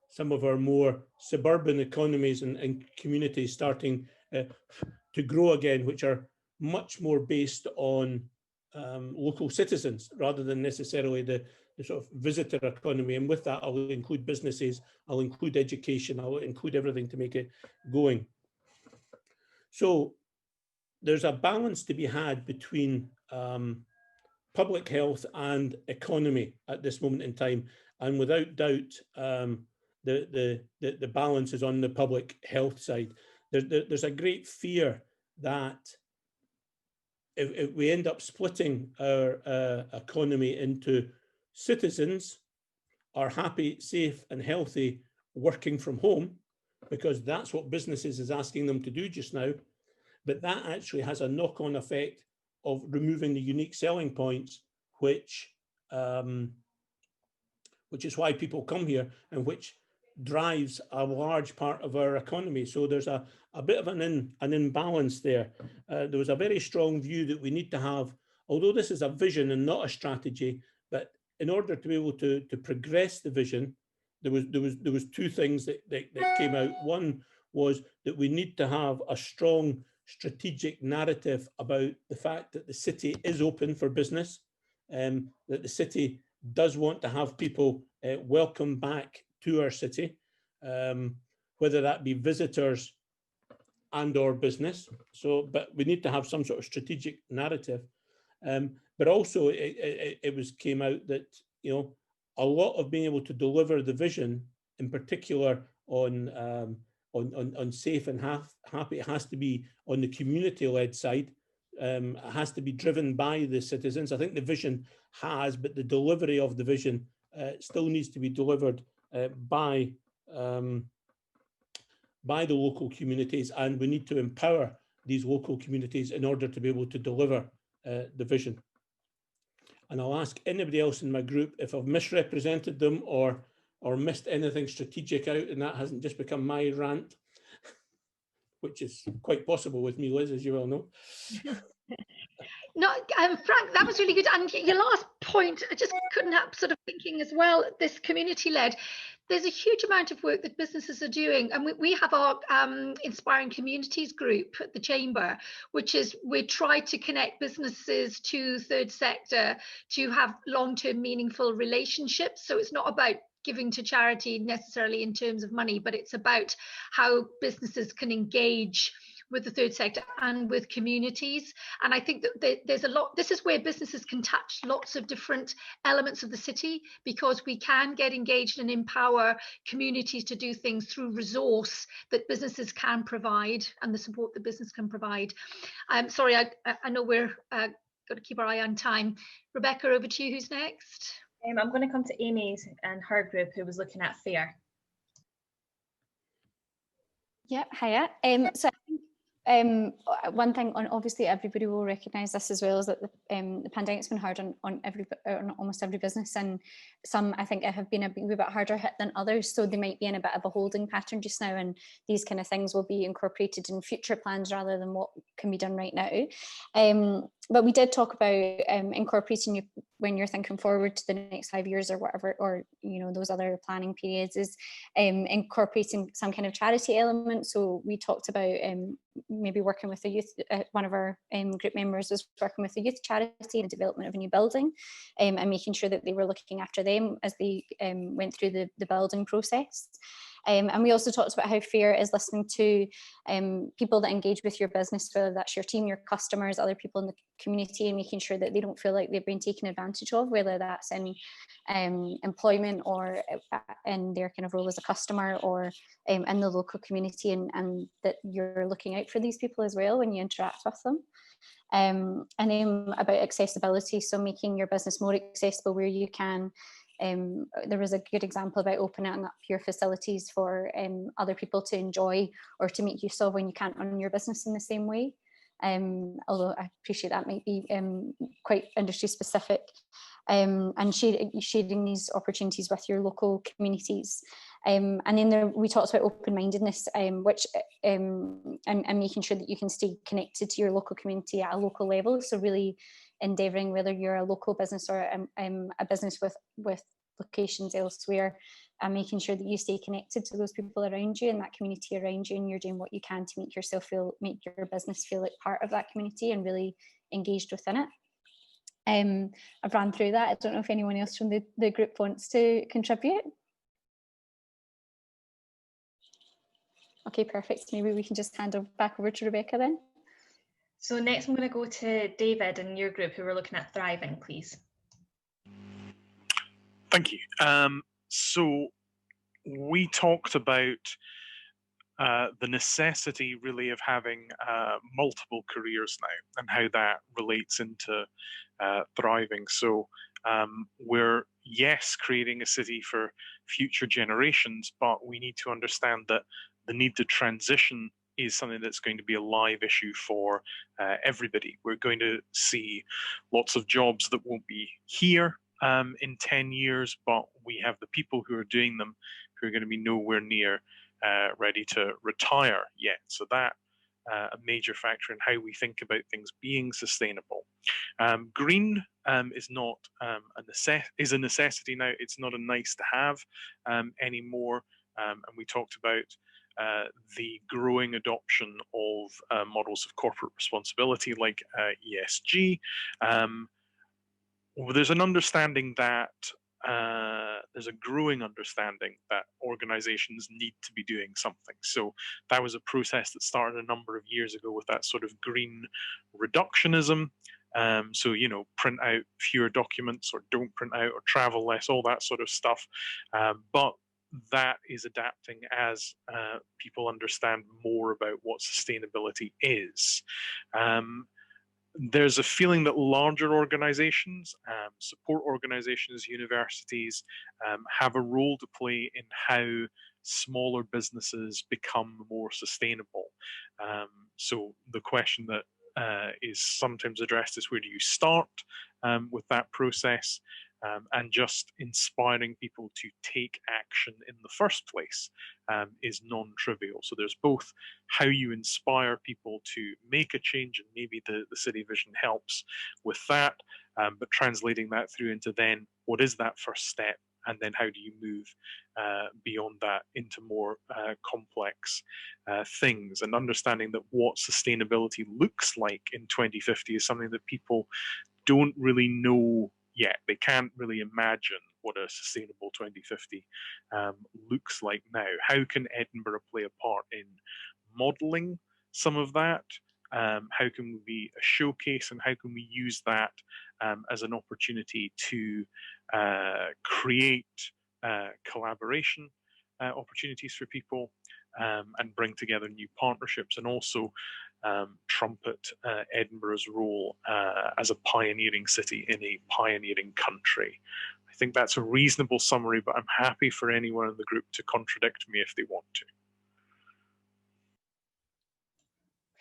some of our more suburban economies and communities starting to grow again, which are much more based on local citizens rather than necessarily the sort of visitor economy. And with that, I'll include businesses, I'll include education, I'll include everything to make it going. So there's a balance to be had between public health and economy at this moment in time, and without doubt, the balance is on the public health side. There's a great fear that if we end up splitting our economy into citizens are happy, safe, and healthy working from home, because that's what businesses is asking them to do just now, but that actually has a knock-on effect of removing the unique selling points, which is why people come here and which drives a large part of our economy. So there's a bit of an imbalance there. There was a very strong view that we need to have, although this is a vision and not a strategy, but in order to be able to progress the vision, there was two things that came out. One was that we need to have a strong strategic narrative about the fact that the city is open for business, that the city does want to have people welcome back to our city, whether that be visitors and or business. So, but we need to have some sort of strategic narrative. But also it came out that, you know, a lot of being able to deliver the vision, in particular on safe and happy, it has to be on the community-led side. It has to be driven by the citizens. I think the vision has, but the delivery of the vision still needs to be delivered by the local communities, and we need to empower these local communities in order to be able to deliver the vision. And I'll ask anybody else in my group if I've misrepresented them or missed anything strategic out, and that hasn't just become my rant, which is quite possible with me, Liz, as you well know. No, Frank, that was really good. And your last point, I just couldn't help sort of thinking as well, this community-led. There's a huge amount of work that businesses are doing. And we have our Inspiring Communities group at the Chamber, which is we try to connect businesses to third sector to have long-term meaningful relationships. So it's not about giving to charity necessarily in terms of money, but it's about how businesses can engage with the third sector and with communities. And I think that there's a lot, this is where businesses can touch lots of different elements of the city, because we can get engaged and empower communities to do things through resource that businesses can provide and the support that business can provide. I'm sorry, I know we're got to keep our eye on time. Rebecca, over to you. Who's next? I'm going to come to Amy and her group, who was looking at FAIR. Yep, hiya. So I think one thing, obviously everybody will recognise this as well, is that the pandemic's been hard on almost every business, and some I think have been a wee bit harder hit than others, so they might be in a bit of a holding pattern just now, and these kind of things will be incorporated in future plans rather than what can be done right now. But we did talk about incorporating when you're thinking forward to the next 5 years or whatever, or you know, those other planning periods, is incorporating some kind of charity element. So we talked about maybe working with a youth, one of our group members was working with a youth charity in the development of a new building, and making sure that they were looking after them as they went through the building process. And we also talked about how FAIR is listening to people that engage with your business, whether that's your team, your customers, other people in the community, and making sure that they don't feel like they've been taken advantage of, whether that's in employment or in their kind of role as a customer, or in the local community, and that you're looking out for these people as well when you interact with them. And then about accessibility, so making your business more accessible where you can. There was a good example about opening up your facilities for other people to enjoy or to make use of when you can't run your business in the same way. Although I appreciate that might be quite industry specific, and sharing these opportunities with your local communities. And then we talked about open-mindedness, which and making sure that you can stay connected to your local community at a local level. So really endeavouring, whether you're a local business or a business with locations elsewhere, and making sure that you stay connected to those people around you and that community around you, and you're doing what you can to make your business feel like part of that community and really engaged within it. I've ran through that. I don't know if anyone else from the group wants to contribute. Okay, perfect. Maybe we can just hand back over to Rebecca then. So next I'm going to go to David and your group, who were looking at thriving, please. Thank you. So we talked about the necessity really of having multiple careers now, and how that relates into thriving. So we're, yes, creating a city for future generations, but we need to understand that the need to transition is something that's going to be a live issue for everybody. We're going to see lots of jobs that won't be here in 10 years, but we have the people who are doing them who are going to be nowhere near ready to retire yet. So that a major factor in how we think about things being sustainable. Green is not is a necessity now. It's not a nice to have anymore. And we talked about the growing adoption of models of corporate responsibility like ESG. There's an understanding that there's a growing understanding that organizations need to be doing something. So that was a process that started a number of years ago with that sort of green reductionism. So, you know, print out fewer documents, or don't print out, or travel less, all that sort of stuff. But that is adapting as people understand more about what sustainability is. There's a feeling that larger organizations, support organizations, universities, have a role to play in how smaller businesses become more sustainable. So the question that is sometimes addressed is, where do you start with that process? And just inspiring people to take action in the first place is non-trivial. So there's both how you inspire people to make a change, and maybe the City Vision helps with that, but translating that through into then what is that first step, and then how do you move beyond that into more complex things, and understanding that what sustainability looks like in 2050 is something that people don't really know yet. They can't really imagine what a sustainable 2050 looks like now. How can Edinburgh play a part in modelling some of that? How can we be a showcase, and how can we use that as an opportunity to create collaboration opportunities for people, and bring together new partnerships, and also trumpet Edinburgh's role as a pioneering city in a pioneering country. I think that's a reasonable summary, but I'm happy for anyone in the group to contradict me if they want to.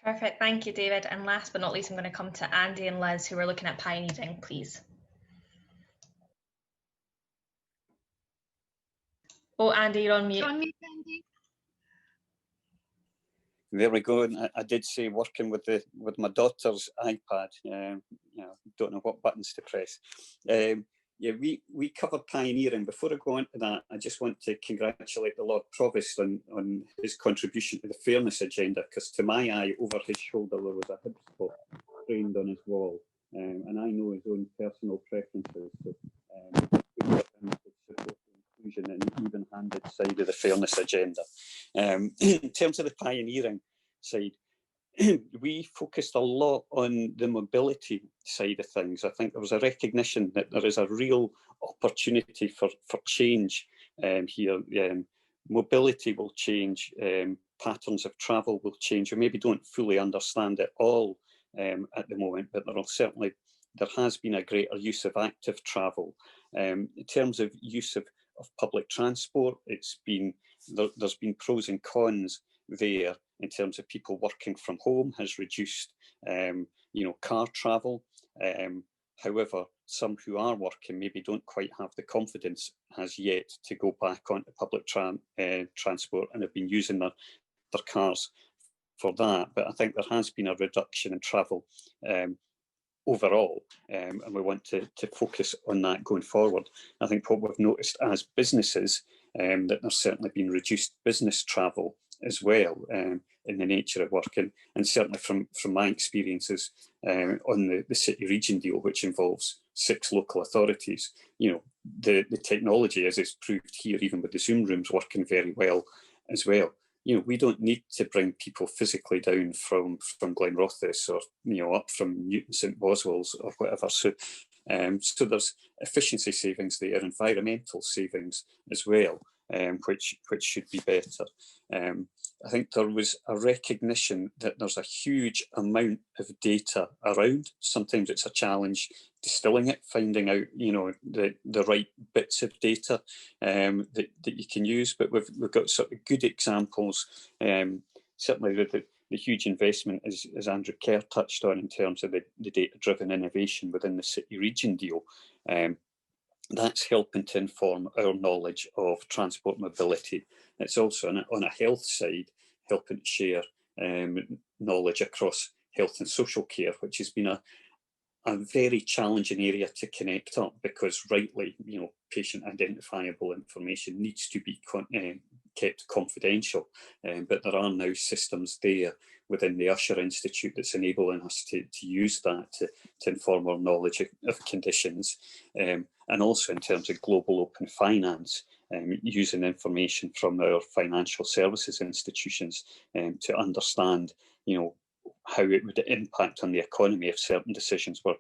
Perfect, thank you, David. And last but not least, I'm going to come to Andy and Liz, who are looking at pioneering, please. Oh, Andy, you're on mute. You're on mute, Andy. There we go. And I did say working with my daughter's iPad. You know, don't know what buttons to press. Yeah, we covered pioneering. Before I go on to that, I just want to congratulate the Lord Provost on his contribution to the fairness agenda, because to my eye, over his shoulder, there was a hip spot framed on his wall. And I know his own personal preferences. So, inclusion and even-handed side of the fairness agenda. In terms of the pioneering side, we focused a lot on the mobility side of things. I think there was a recognition that there is a real opportunity for change here. Mobility will change, patterns of travel will change. We maybe don't fully understand it all at the moment, but there has been a greater use of active travel. In terms of use of public transport, there's been pros and cons there. In terms of people working from home, has reduced car travel. However, some who are working maybe don't quite have the confidence as yet to go back onto public transport, and have been using their cars for that. But I think there has been a reduction in travel overall, and we want to focus on that going forward. I think what we've noticed as businesses, that there's certainly been reduced business travel as well, in the nature of working, and certainly from my experiences on the City Region deal, which involves 6 local authorities, the technology, as it's proved here, even with the Zoom rooms, working very well as well. We don't need to bring people physically down from Glenrothes or up from Newton St Boswells or whatever. So there's efficiency savings there, environmental savings as well, which should be better. I think there was a recognition that there's a huge amount of data around. Sometimes it's a challenge distilling it, finding out the right bits of data that you can use. But we've got sort of good examples. Certainly the huge investment, as Andrew Kerr touched on, in terms of the data-driven innovation within the City Region deal. That's helping to inform our knowledge of transport mobility. It's also on a health side, helping to share knowledge across health and social care, which has been a very challenging area to connect up, because rightly, patient identifiable information needs to be kept confidential, but there are now systems there within the Usher Institute that's enabling us to use that to inform our knowledge of conditions, and also in terms of global open finance, using information from our financial services institutions to understand, you know, how it would impact on the economy if certain decisions were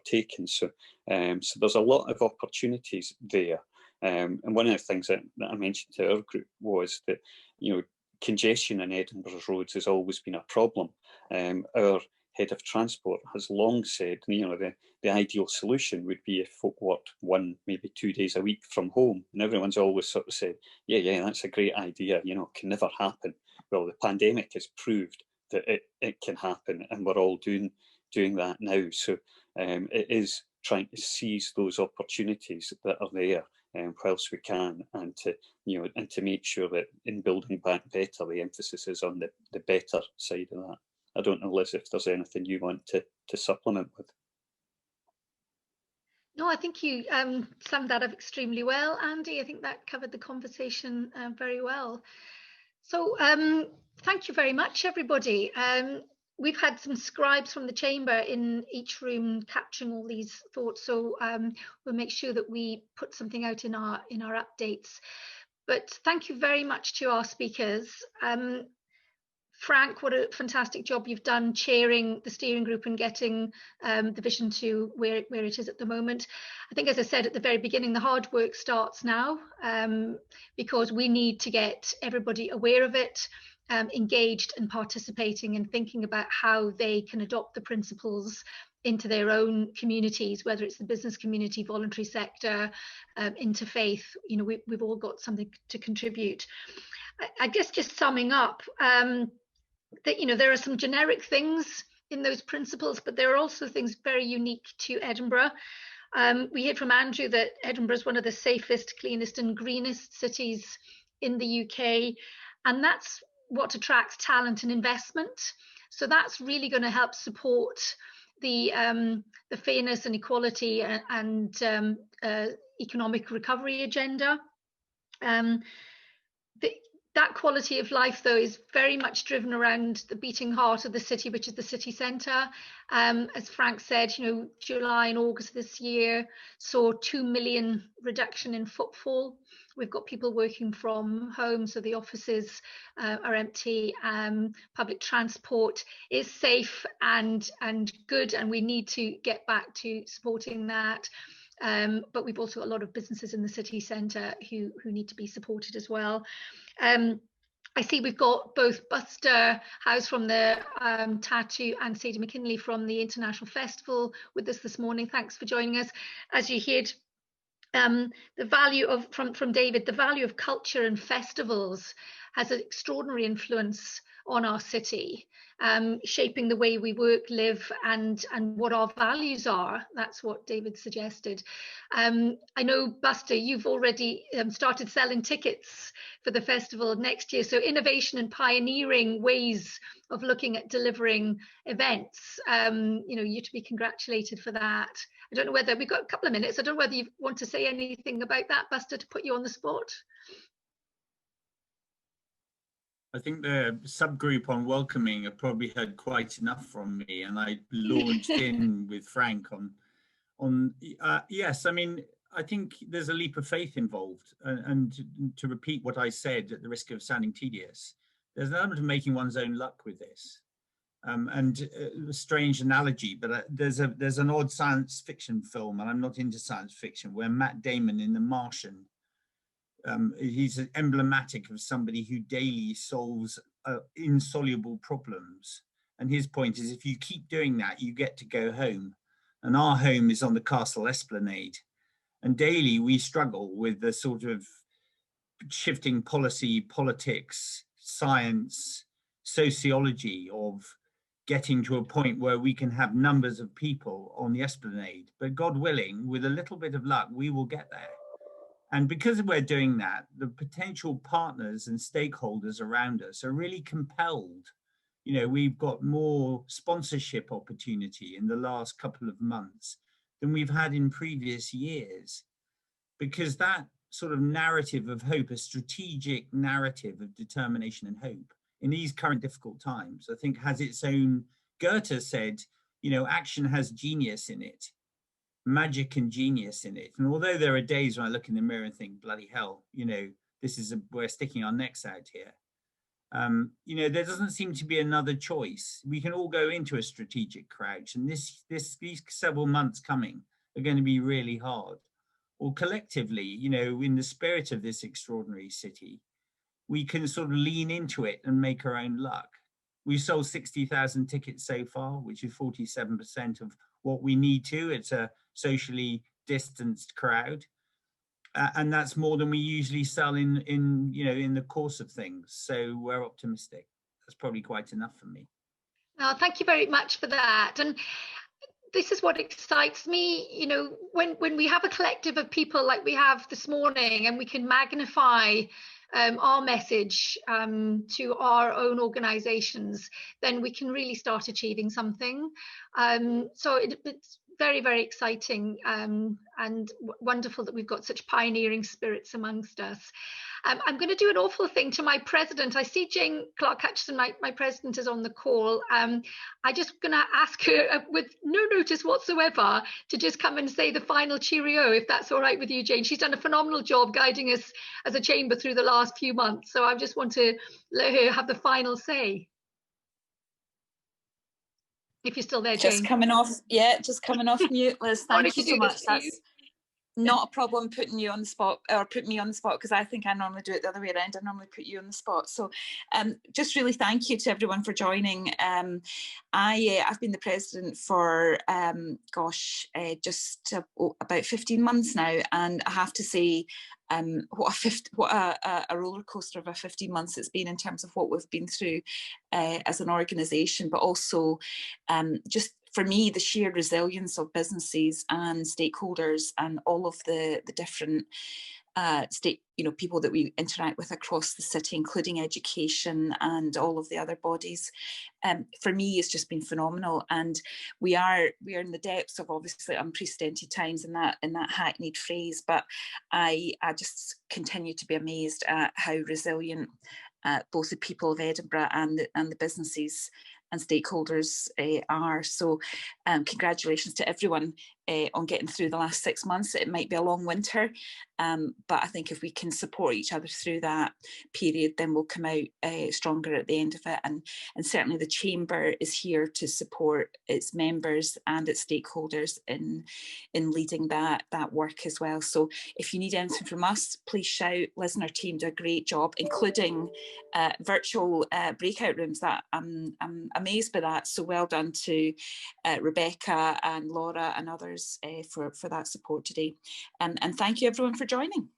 taken. So there's a lot of opportunities there. And one of the things that I mentioned to our group was that, you know, congestion in Edinburgh's roads has always been a problem. Our head of transport has long said, you know, the ideal solution would be if folk worked 1, maybe 2 days a week from home. And everyone's always sort of said, yeah, that's a great idea, you know, it can never happen. Well, the pandemic has proved that it can happen, and we're all doing that now. So it is trying to seize those opportunities that are there whilst we can, and to, you know, and to make sure that in building back better, the emphasis is on the better side of that. I don't know, Liz, if there's anything you want to supplement with. No, I think you summed that up extremely well, Andy. I think that covered the conversation very well. So thank you very much, everybody. We've had some scribes from the chamber in each room capturing all these thoughts, so we'll make sure that we put something out in our updates. But thank you very much to our speakers. Frank, what a fantastic job you've done chairing the steering group and getting the vision to where it is at the moment. I think, as I said at the very beginning, the hard work starts now, because we need to get everybody aware of it, engaged and participating and thinking about how they can adopt the principles into their own communities, whether it's the business community, voluntary sector, interfaith. You know, we've all got something to contribute. I guess just summing up, that, you know, there are some generic things in those principles, but there are also things very unique to Edinburgh. We heard from Andrew that Edinburgh is one of the safest, cleanest and greenest cities in the UK, and that's what attracts talent and investment. So that's really going to help support the fairness and equality and economic recovery agenda. That quality of life, though, is very much driven around the beating heart of the city, which is the city centre. As Frank said, you know, July and August this year saw 2 million reduction in footfall. We've got people working from home, so the offices are empty. Public transport is safe and good, and we need to get back to supporting that. But we've also got a lot of businesses in the city centre who need to be supported as well. I see we've got both Buster House from the Tattoo and Sadie McKinley from the International Festival with us this morning. Thanks for joining us. As you heard, the value of from David, the value of culture and festivals has an extraordinary influence on our city, shaping the way we work, live, and what our values are. That's what David suggested. I know, Buster, you've already started selling tickets for the festival next year. So innovation and pioneering ways of looking at delivering events. You know, you're to be congratulated for that. I don't know whether we've got a couple of minutes. I don't know whether you want to say anything about that, Buster, to put you on the spot. I think the subgroup on welcoming have probably heard quite enough from me, and I launched in with Frank on yes. I mean, I think there's a leap of faith involved, and to repeat what I said at the risk of sounding tedious, there's an element of making one's own luck with this. And a strange analogy, but there's an odd science fiction film, and I'm not into science fiction, where Matt Damon in The Martian. He's emblematic of somebody who daily solves insoluble problems. And his point is, if you keep doing that, you get to go home. And our home is on the Castle Esplanade. And daily we struggle with the sort of shifting policy, politics, science, sociology of getting to a point where we can have numbers of people on the Esplanade. But God willing, with a little bit of luck, we will get there. And because we're doing that, the potential partners and stakeholders around us are really compelled. You know, we've got more sponsorship opportunity in the last couple of months than we've had in previous years, because that sort of narrative of hope, a strategic narrative of determination and hope in these current difficult times, I think has its own, Goethe said, you know, action has genius in it, magic and genius in it. And although there are days when I look in the mirror and think, bloody hell, you know, we're sticking our necks out here. You know, there doesn't seem to be another choice. We can all go into a strategic crouch, and these several months coming are going to be really hard. Or collectively, you know, in the spirit of this extraordinary city, we can sort of lean into it and make our own luck. We've sold 60,000 tickets so far, which is 47% of what we need to. It's a socially distanced crowd. And that's more than we usually sell in the course of things. So we're optimistic. That's probably quite enough for me. Oh, thank you very much for that. And this is what excites me, you know, when we have a collective of people like we have this morning, and we can magnify our message to our own organisations, then we can really start achieving something. So it's very, very exciting and wonderful that we've got such pioneering spirits amongst us. I'm going to do an awful thing to my president. I see Jane Clark-Hutchison, my president, is on the call. I'm just going to ask her, with no notice whatsoever, to just come and say the final cheerio, if that's all right with you, Jane. She's done a phenomenal job guiding us as a chamber through the last few months. So I just want to let her have the final say. If you're still there, Jane. Just coming off mute, Liz. Thank you so much. That's not a problem putting you on the spot, or put me on the spot, because I think I normally do it the other way around. I normally put you on the spot. So just really thank you to everyone for joining. I've been the president for just about 15 months now, and I have to say what a roller coaster of a 15 months it's been in terms of what we've been through as an organisation, but also just for me, the sheer resilience of businesses and stakeholders and all of the different people that we interact with across the city, including education and all of the other bodies, for me, it's just been phenomenal. And we are in the depths of obviously unprecedented times in that hackneyed phrase, but I just continue to be amazed at how resilient both the people of Edinburgh and the businesses and stakeholders are. So congratulations to everyone on getting through the last 6 months. It might be a long winter, but I think if we can support each other through that period, then we'll come out stronger at the end of it. And certainly the Chamber is here to support its members and its stakeholders in leading that work as well. So if you need anything from us, please shout. Liz and our team do a great job, including virtual breakout rooms. That I'm amazed by that. So well done to Rebecca and Laura and others for that support today. And thank you everyone for joining.